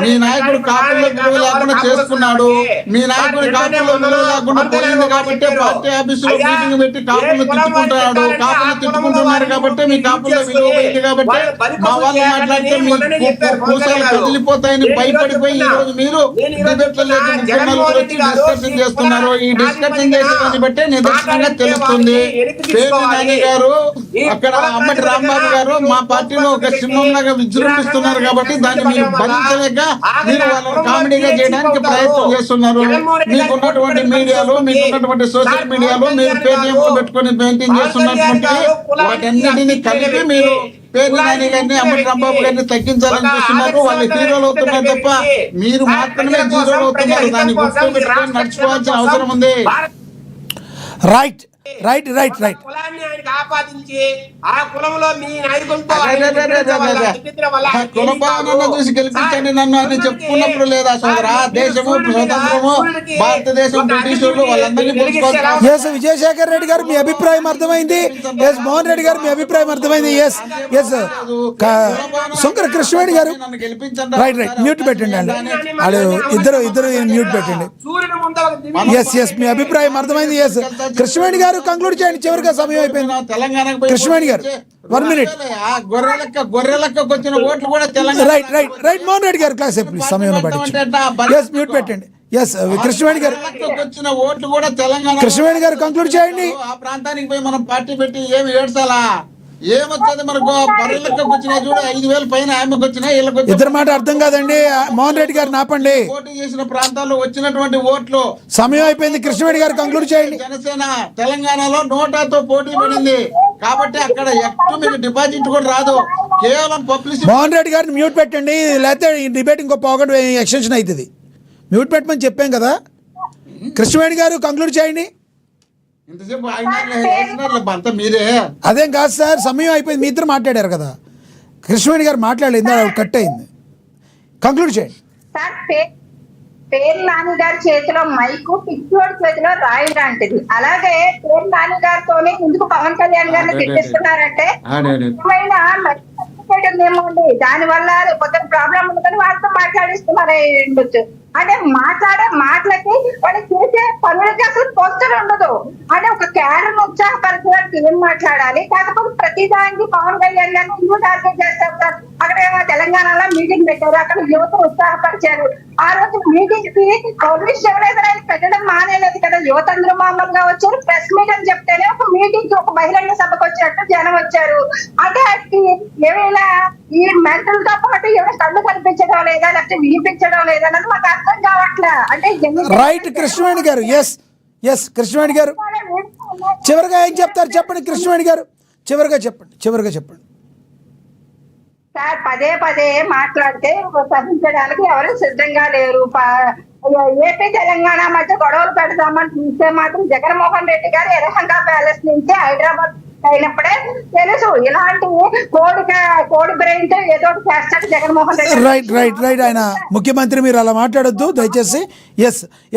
మీ నాయకుడు కాపుల్లో విలువ లేకుండా చేస్తున్నాడు. మీ నాయకుడు కాపుల్లో విలువ లేకుండా పోయింది కాబట్టి పార్టీ ఆఫీసులో మీటింగ్ పెట్టి కాపులు తిట్టుకుంటున్నాడు. కాపులు తిట్టుకుంటున్నారు కాబట్టి మీ కాపుల్లో విలువ పోయింది కాబట్టి మా వాళ్ళు మాట్లాడితే మీ పూసాలు కదిలిపోతాయని భయపడిపోయి ఈ రోజు మీరు డిస్కషన్ చేస్తున్నారు. ఈ డిస్కషన్ చేసేదాన్ని బట్టే నిదర్శనంగా తెలుస్తుంది. పేర్ని నాని గారు అక్కడ అంబటి రాంబాబు గారు మా పార్టీలో ఒక సింహంలాగా విజృంభిస్తున్నారు కాబట్టి దాన్ని మీరు భరించలేక మీరు వాళ్ళని కామెడీగా చేయడానికి ప్రయత్నం చేస్తున్నారు. మీకున్నటువంటి మీడియాలో, మీకున్నటువంటి సోషల్ మీడియాలో మీరు పేటీఎం పెట్టుకొని మెయింటైన్ చేస్తున్నటువంటి వాటన్నిటిని కలిపి మీరు పేర్ని నాని గారిని, అంబటి రాంబాబు గారిని తగ్గించాలని చూస్తున్నారు. వాళ్ళు హీరోలు అవుతున్నారు తప్ప మీరు మాత్రమే జీరోలు అవుతున్నారు. దాన్ని గుర్తు పెట్టుకొని నడుచుకోవాల్సిన అవసరం ఉంది. రైట్. కులాన్ని ఆయనకి ఆపాదించి ఆ కులంలో మీ నాయకులతో కుల భావన చూసి గెలిపించండి నన్ను అని చెప్పుకున్నప్పుడు లేదా సోదరా? దేశము, స్వతంత్రము, భారతదేశం, బ్రిటిషర్లు వాళ్ళందరినీ పిలుచుకోవాలి. ఎస్ విజయశేఖర్ రెడ్డి గారు మీ అభిప్రాయం అర్థమైంది. ఎస్ మోహన్ రెడ్డి గారు మీ అభిప్రాయం అర్థమైంది. ఎస్ శంకర కృష్ణవేణి గారు రైట్ మ్యూట్ పెట్టండి అండి. వాళ్ళు ఇద్దరు మ్యూట్ పెట్టండి. ఎస్ మీ అభిప్రాయం అర్థమైంది. ఎస్ కృష్ణవేణి గారు కంక్లూడ్ చేయండి, చివరిగా సమయం అయిపోయింది. తెలంగాణకు కృష్ణవేణి గారు 1 మినిట్. గొర్రెలకి వచ్చిన ఓట్లు కూడా తెలంగాణ. రైట్ మోహన్ రెడ్డి గారు క్లాస్ సమయం ఎస్ మ్యూట్ పెట్టండి. ఎస్ కృష్ణవేణి గారు వచ్చిన ఓట్లు కూడా తెలంగాణ. కృష్ణవేణి గారు కంక్లూడ్ చేయండి. ఆ ప్రాంతానికి పోయి మనం పార్టీ పెట్టి ఏమి ఏడ్చాలా? ఏమొచ్చింది మనకు? బర్రెలకు వచ్చినా చూడ 5,000 పైన ఆమెకు వచ్చినా వీళ్ళకి ఇద్దరు మాట అర్థం కాదండి. మోహన్ రెడ్డి గారు నాపండి. పోటీ చేసిన ప్రాంతాల్లో వచ్చినటువంటి ఓట్లు. సమయం అయిపోయింది. కృష్ణవేణి గారు కంక్లూడ్ చేయండి. జనసేన తెలంగాణలో నోటాతో పోటీ పడింది కాబట్టి అక్కడ ఎక్కువ మీకు డిపాజిట్ కూడా రాదు, కేవలం పబ్లిసిటీ. మోహన్ రెడ్డి గారిని మ్యూట్ పెట్టండి, లేకపోతే ఈ డిబేట్ ఇంకో పావుగంట ఎక్స్టెన్షన్ అవుతుంది. మ్యూట్ పెట్టమని చెప్పాం కదా. కృష్ణవేణి గారు కంక్లూడ్ చేయండి. ఇంతసేపు అంతా మీరే. అదేం కాదు సార్, సమయం అయిపోయింది. మీ ఇద్దరు మాట్లాడారు కదా. కృష్ణవేణి గారు మాట్లాడలేదు, కట్ అయింది. కంక్లూడ్ చేయండి. సార్, పేర్ని నాని గారి చేతిలో మైకు, పిచ్చోడి చేతిలో రాయి లాంటిది. అలాగే పేర్ని నాని గారితోనే ఎందుకు పవన్ కళ్యాణ్ గారిని తెచ్చిస్తున్నారంటే ఏమోండి, దాని వల్ల కొత్త ప్రాబ్లం ఉందని వాళ్ళతో మాట్లాడిస్తున్నారు ఉండొచ్చు. అంటే మాట్లాడే మాటలకి వాళ్ళు చేసే పనులకి అసలు పోస్టర్ ఉండదు. అంటే ఒక క్యాడర్ ఉత్సాహపరచడానికి ఏం మాట్లాడాలి? కాకపోతే ప్రతిదానికి పవన్ కళ్యాణ్ గారిని ఎందుకు టార్గెట్ చేస్తారు సార్? అక్కడ ఏమో తెలంగాణలో మీటింగ్ పెట్టారు, అక్కడ యువత ఉత్సాహపరిచారు. ఆ రోజు మీటింగ్ కి పబ్లిష్ ఎవరైనా పెట్టడం మానేలేదు కదా. యువత అందరూ మామూలుగా వచ్చారు. ప్రెస్ మీట్ అని చెప్తేనే ఒక మీటింగ్ కి, ఒక బహిరంగ సభకు వచ్చినట్టు జనం వచ్చారు. అంటే ఏమైనా ఈ మెంటల్ తో పాటు ఏమైనా కళ్ళు కనిపించడం లేదా, లేకపోతే వినిపించడం లేదా అన్నది మాకు అర్థం కావట్లే. అంటే రైట్ కృష్ణవేణి గారు. ఎస్ కృష్ణవేణి గారు చివరిగా ఏం చెప్తారు చెప్పండి. కృష్ణవేణి గారు చివరిగా చెప్పండి. సార్, పదే పదే మాట్లాడితే సహించడానికి ఎవరు సిద్ధంగా లేరు. ఏపీ తెలంగాణ మధ్య గొడవలు పెడదామని చూస్తే మాత్రం జగన్మోహన్ రెడ్డి గారు ఎర్రహంగా ప్యాలెస్ నుంచి హైదరాబాద్ అయినప్పుడే తెలుసు ఇలాంటి కోడి బ్రెయిన్ తో ఏదో ఒకటి చేస్తాడు జగన్మోహన్ రెడ్డి. రైట్ ఆయన ముఖ్యమంత్రి మీరు అలా మాట్లాడొద్దు దయచేసి.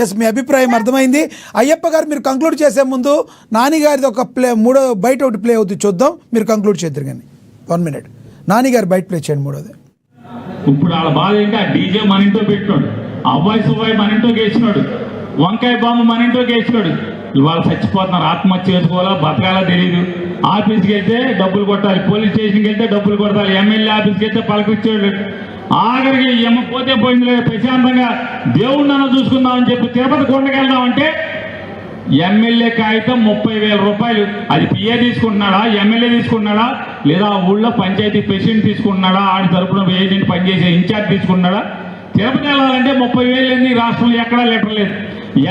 ఎస్ మీ అభిప్రాయం అర్థమైంది. అయ్యప్ప గారు మీరు కంక్లూడ్ చేసే ముందు నాని గారిది ఒక ప్లే బయట ఒకటి ప్లే అవుతుంది చూద్దాం, మీరు కంక్లూడ్ చేద్దరు కానీ 1 minute. నాని గారు బయట ప్లే చేయండి మూడోది. ఇప్పుడు వాళ్ళ బాధ ఏంటి? ఆ డీజే మన ఇంట్లో పెట్టినాడు, అబ్బాయి సుబ్బాయి మన ఇంట్లో గేసినాడు, వంకాయ బాంబు మన ఇంట్లో గేసినాడు. ఇవాళ చచ్చిపోతున్నారు, ఆత్మహత్య చేసుకోవాలా బతకాలా తెలియదు. ఆఫీస్కి వెళ్తే డబ్బులు కొట్టాలి, పోలీస్ స్టేషన్కి వెళ్తే డబ్బులు కొట్టాలి, ఎమ్మెల్యే ఆఫీస్కి వెళ్తే పలకొచ్చేవాళ్ళు. ఆఖరికి ఏమో పోతే పోయింది ప్రశాంతంగా దేవుడినన్నా చూసుకుందామని చెప్పి తిరుపతి కొండకి వెళ్దామంటే ఎమ్మెల్యే కాగితం 30,000 రూపాయలు. అది పిఏ తీసుకుంటున్నాడా, ఎమ్మెల్యే తీసుకుంటున్నాడా, లేదా ఆ ఊళ్ళో పంచాయతీ ప్రెసిడెంట్ తీసుకుంటున్నాడా, ఆడి తరపున ఏజెంట్ పనిచేసే ఇన్ఛార్జ్ తీసుకుంటున్నాడా? తిరుపతి వెళ్ళాలంటే 30,000 రాష్ట్రంలో ఎక్కడా లెటర్ లేదు.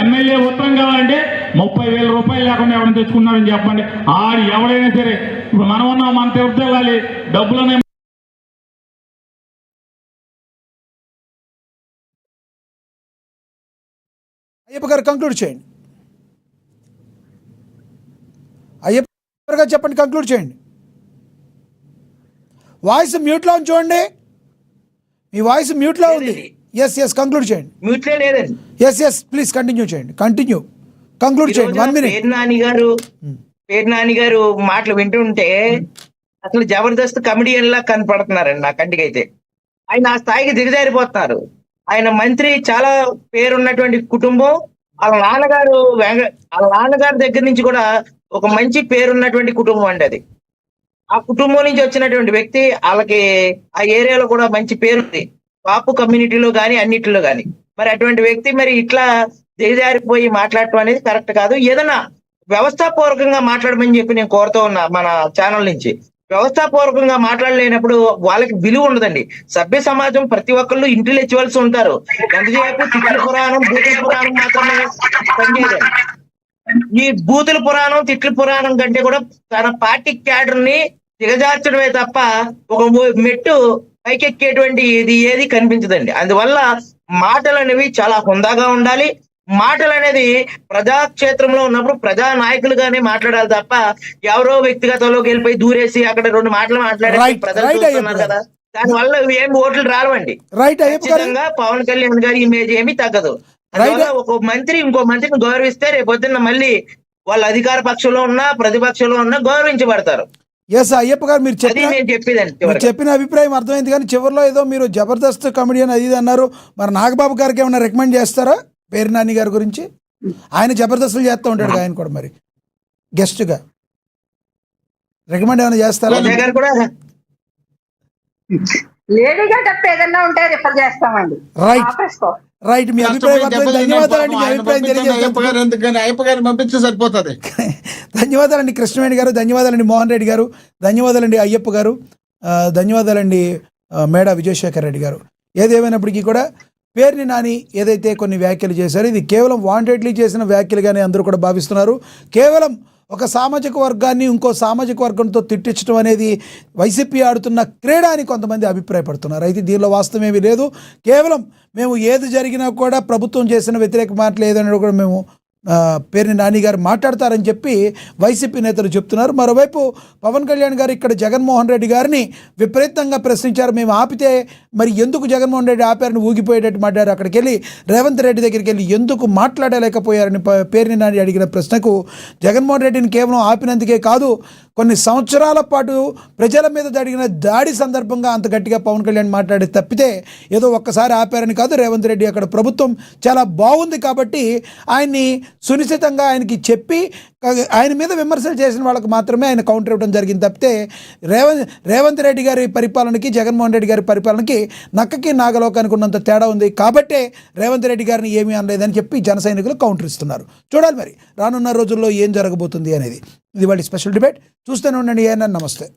ఎమ్మెల్యే ఉత్తరం కావాలంటే 30,000 రూపాయలు లేకుండా ఎవరైనా తెచ్చుకున్నారని చెప్పండి. ఆడు ఎవడైనా సరే, ఇప్పుడు మనం ఉన్నాం, మన తిరుపతి వెళ్ళాలి, డబ్బులనే అయ్యప్ప గారు కంక్లూడ్ చేయండి. అయ్యప్ప గారు చెప్పండి, కంక్లూడ్ చేయండి. వాయిస్ మ్యూట్లో ఉంది చూడండి, మీ వాయిస్ మ్యూట్లో ఉంది. ఎస్ కంక్లూడ్ చేయండి. మ్యూట్లే లేదండి. ఎస్ ప్లీజ్ కంటిన్యూ చేయండి, కంక్లూడ్ చేయండి. 1 minute. పేరు నాని గారు మాటలు వింటుంటే అసలు జబర్దస్త్ కమెడియన్ లా కనపడుతున్నారండి నా కంటికైతే. ఆయన ఆ స్థాయికి దిగజారిపోతున్నారు. ఆయన మంత్రి, చాలా పేరున్నటువంటి కుటుంబం. వాళ్ళ నాన్నగారి దగ్గర నుంచి కూడా ఒక మంచి పేరున్నటువంటి కుటుంబం అండి అది. ఆ కుటుంబం నుంచి వచ్చినటువంటి వ్యక్తి, వాళ్ళకి ఆ ఏరియాలో కూడా మంచి పేరుంది, కాపు కమ్యూనిటీలో కానీ అన్నిటిలో కానీ. మరి అటువంటి వ్యక్తి మరి ఇట్లా దిగజారిపోయి మాట్లాడటం అనేది కరెక్ట్ కాదు. ఏదైనా వ్యవస్థాపూర్వకంగా మాట్లాడమని చెప్పి నేను కోరుతూ ఉన్నా మన ఛానల్ నుంచి. వ్యవస్థాపూర్వకంగా మాట్లాడలేనప్పుడు వాళ్ళకి విలువ ఉండదండి. సభ్య సమాజం ప్రతి ఒక్కళ్ళు ఇంటెలెక్చువల్స్ ఉంటారు. ఎంతసేపు తిట్ల పురాణం, బూతుల పురాణం మాత్రమే పనిచేయదండి. ఈ బూతుల పురాణం, తిట్ల పురాణం కంటే కూడా తన పార్టీ క్యాడర్ ని దిగజార్చడమే తప్ప ఒక మెట్టు పైకెక్కేటువంటి ఇది ఏది కనిపించదండి. అందువల్ల మాటలు అనేవి చాలా హుందాగా ఉండాలి. మాటలు అనేది ప్రజాక్షేత్రంలో ఉన్నప్పుడు ప్రజా నాయకులుగానే మాట్లాడాలి తప్ప ఎవరో వ్యక్తిగతంలోకి వెళ్ళిపోయి దూరేసి అక్కడ 2 మాటలు మాట్లాడే ప్రజలు చూస్తున్నారు కదా, దాని వల్ల ఏం ఓట్లు రావండి. ఖచ్చితంగా పవన్ కళ్యాణ్ గారి ఇమేజ్ ఏమీ తగ్గదు. ఒక మంత్రి ఇంకో మంత్రిని గౌరవిస్తే రేపొద్దున్న మళ్ళీ వాళ్ళ అధికార పక్షంలో ఉన్నా ప్రతిపక్షంలో ఉన్నా గౌరవించబడతారు. ఎస్ అయ్యప్ప గారు మీరు చెప్పిన అభిప్రాయం అర్థమైంది, కానీ చివరిలో ఏదో మీరు జబర్దస్త్ కమెడియన్ అది అన్నారు. మరి నాగబాబు గారికి ఏమైనా రికమెండ్ చేస్తారా పేరు నాని గారి గురించి? ఆయన జబర్దస్తులు చేస్తూ ఉంటాడు, ఆయన కూడా మరి గెస్ట్ గా రికమెండ్ ఏమైనా చేస్తారా? లేడీగా తప్ప ఏదన్నా ఉంటే రిఫర్ చేస్తామండి. రైట్ మీ అభిప్రాయం ధన్యవాదాలండి. మీ అభిప్రాయం పంపించి సరిపోతుంది. ధన్యవాదాలండి కృష్ణవేణి గారు, ధన్యవాదాలండి మోహన్ రెడ్డి గారు, ధన్యవాదాలండి అయ్యప్ప గారు, ధన్యవాదాలండి మేడా విజయశేఖర్ రెడ్డి గారు. ఏదేమైనప్పటికీ కూడా పేర్ని నాని ఏదైతే కొన్ని వ్యాఖ్యలు చేశారో ఇది కేవలం వాంటెడ్లీ చేసిన వ్యాఖ్యలుగానే అందరూ కూడా భావిస్తున్నారు. కేవలం ఒక సామాజిక వర్గాన్ని ఇంకో సామాజిక వర్గంతో తిట్టించడం అనేది వైసీపీ ఆడుతున్న క్రీడ అని కొంతమంది అభిప్రాయపడుతున్నారు. అయితే దీనిలో వాస్తవం ఏమీ లేదు. కేవలం మేము ఏది జరిగినా కూడా ప్రభుత్వం చేసిన వ్యతిరేక మాటలు ఏదైనా కూడా మేము పేర్ని నాని గారు మాట్లాడతారని చెప్పి వైసీపీ నేతలు చెప్తున్నారు. మరోవైపు పవన్ కళ్యాణ్ గారు ఇక్కడ జగన్మోహన్ రెడ్డి గారిని విపరీతంగా ప్రశ్నించారు. మేము ఆపితే మరి ఎందుకు జగన్మోహన్ రెడ్డి ఆపారని ఊగిపోయేటట్టు మాట్లాడారు. అక్కడికి వెళ్ళి రేవంత్ రెడ్డి దగ్గరికి వెళ్ళి ఎందుకు మాట్లాడలేకపోయారని పేర్ని నాని అడిగిన ప్రశ్నకు జగన్మోహన్ రెడ్డిని కేవలం ఆపినందుకే కాదు, కొన్ని సంవత్సరాల పాటు ప్రజల మీద జరిగిన దాడి సందర్భంగా అంత గట్టిగా పవన్ కళ్యాణ్ మాట్లాడి తప్పితే ఏదో ఒక్కసారి ఆపారని కాదు. రేవంత్ రెడ్డి అక్కడ ప్రభుత్వం చాలా బాగుంది కాబట్టి ఆయన్ని సునిశ్చితంగా ఆయనకి చెప్పి ఆయన మీద విమర్శలు చేసిన వాళ్ళకి మాత్రమే ఆయన కౌంటర్ ఇవ్వడం జరిగింది తప్పితే రేవంత్ రెడ్డి గారి పరిపాలనకి జగన్మోహన్ రెడ్డి గారి పరిపాలనకి నక్కకి నాగలోకానికి ఉన్నంత తేడా ఉంది కాబట్టే రేవంత్ రెడ్డి గారిని ఏమీ అనలేదని చెప్పి జన సైనికులు కౌంటర్ ఇస్తున్నారు. చూడాలి మరి రానున్న రోజుల్లో ఏం జరగబోతుంది అనేది. ఇది వాళ్ళ స్పెషల్ డిబేట్. చూస్తూనే ఉండండి. ఏఎన్ఎన్. నమస్తే.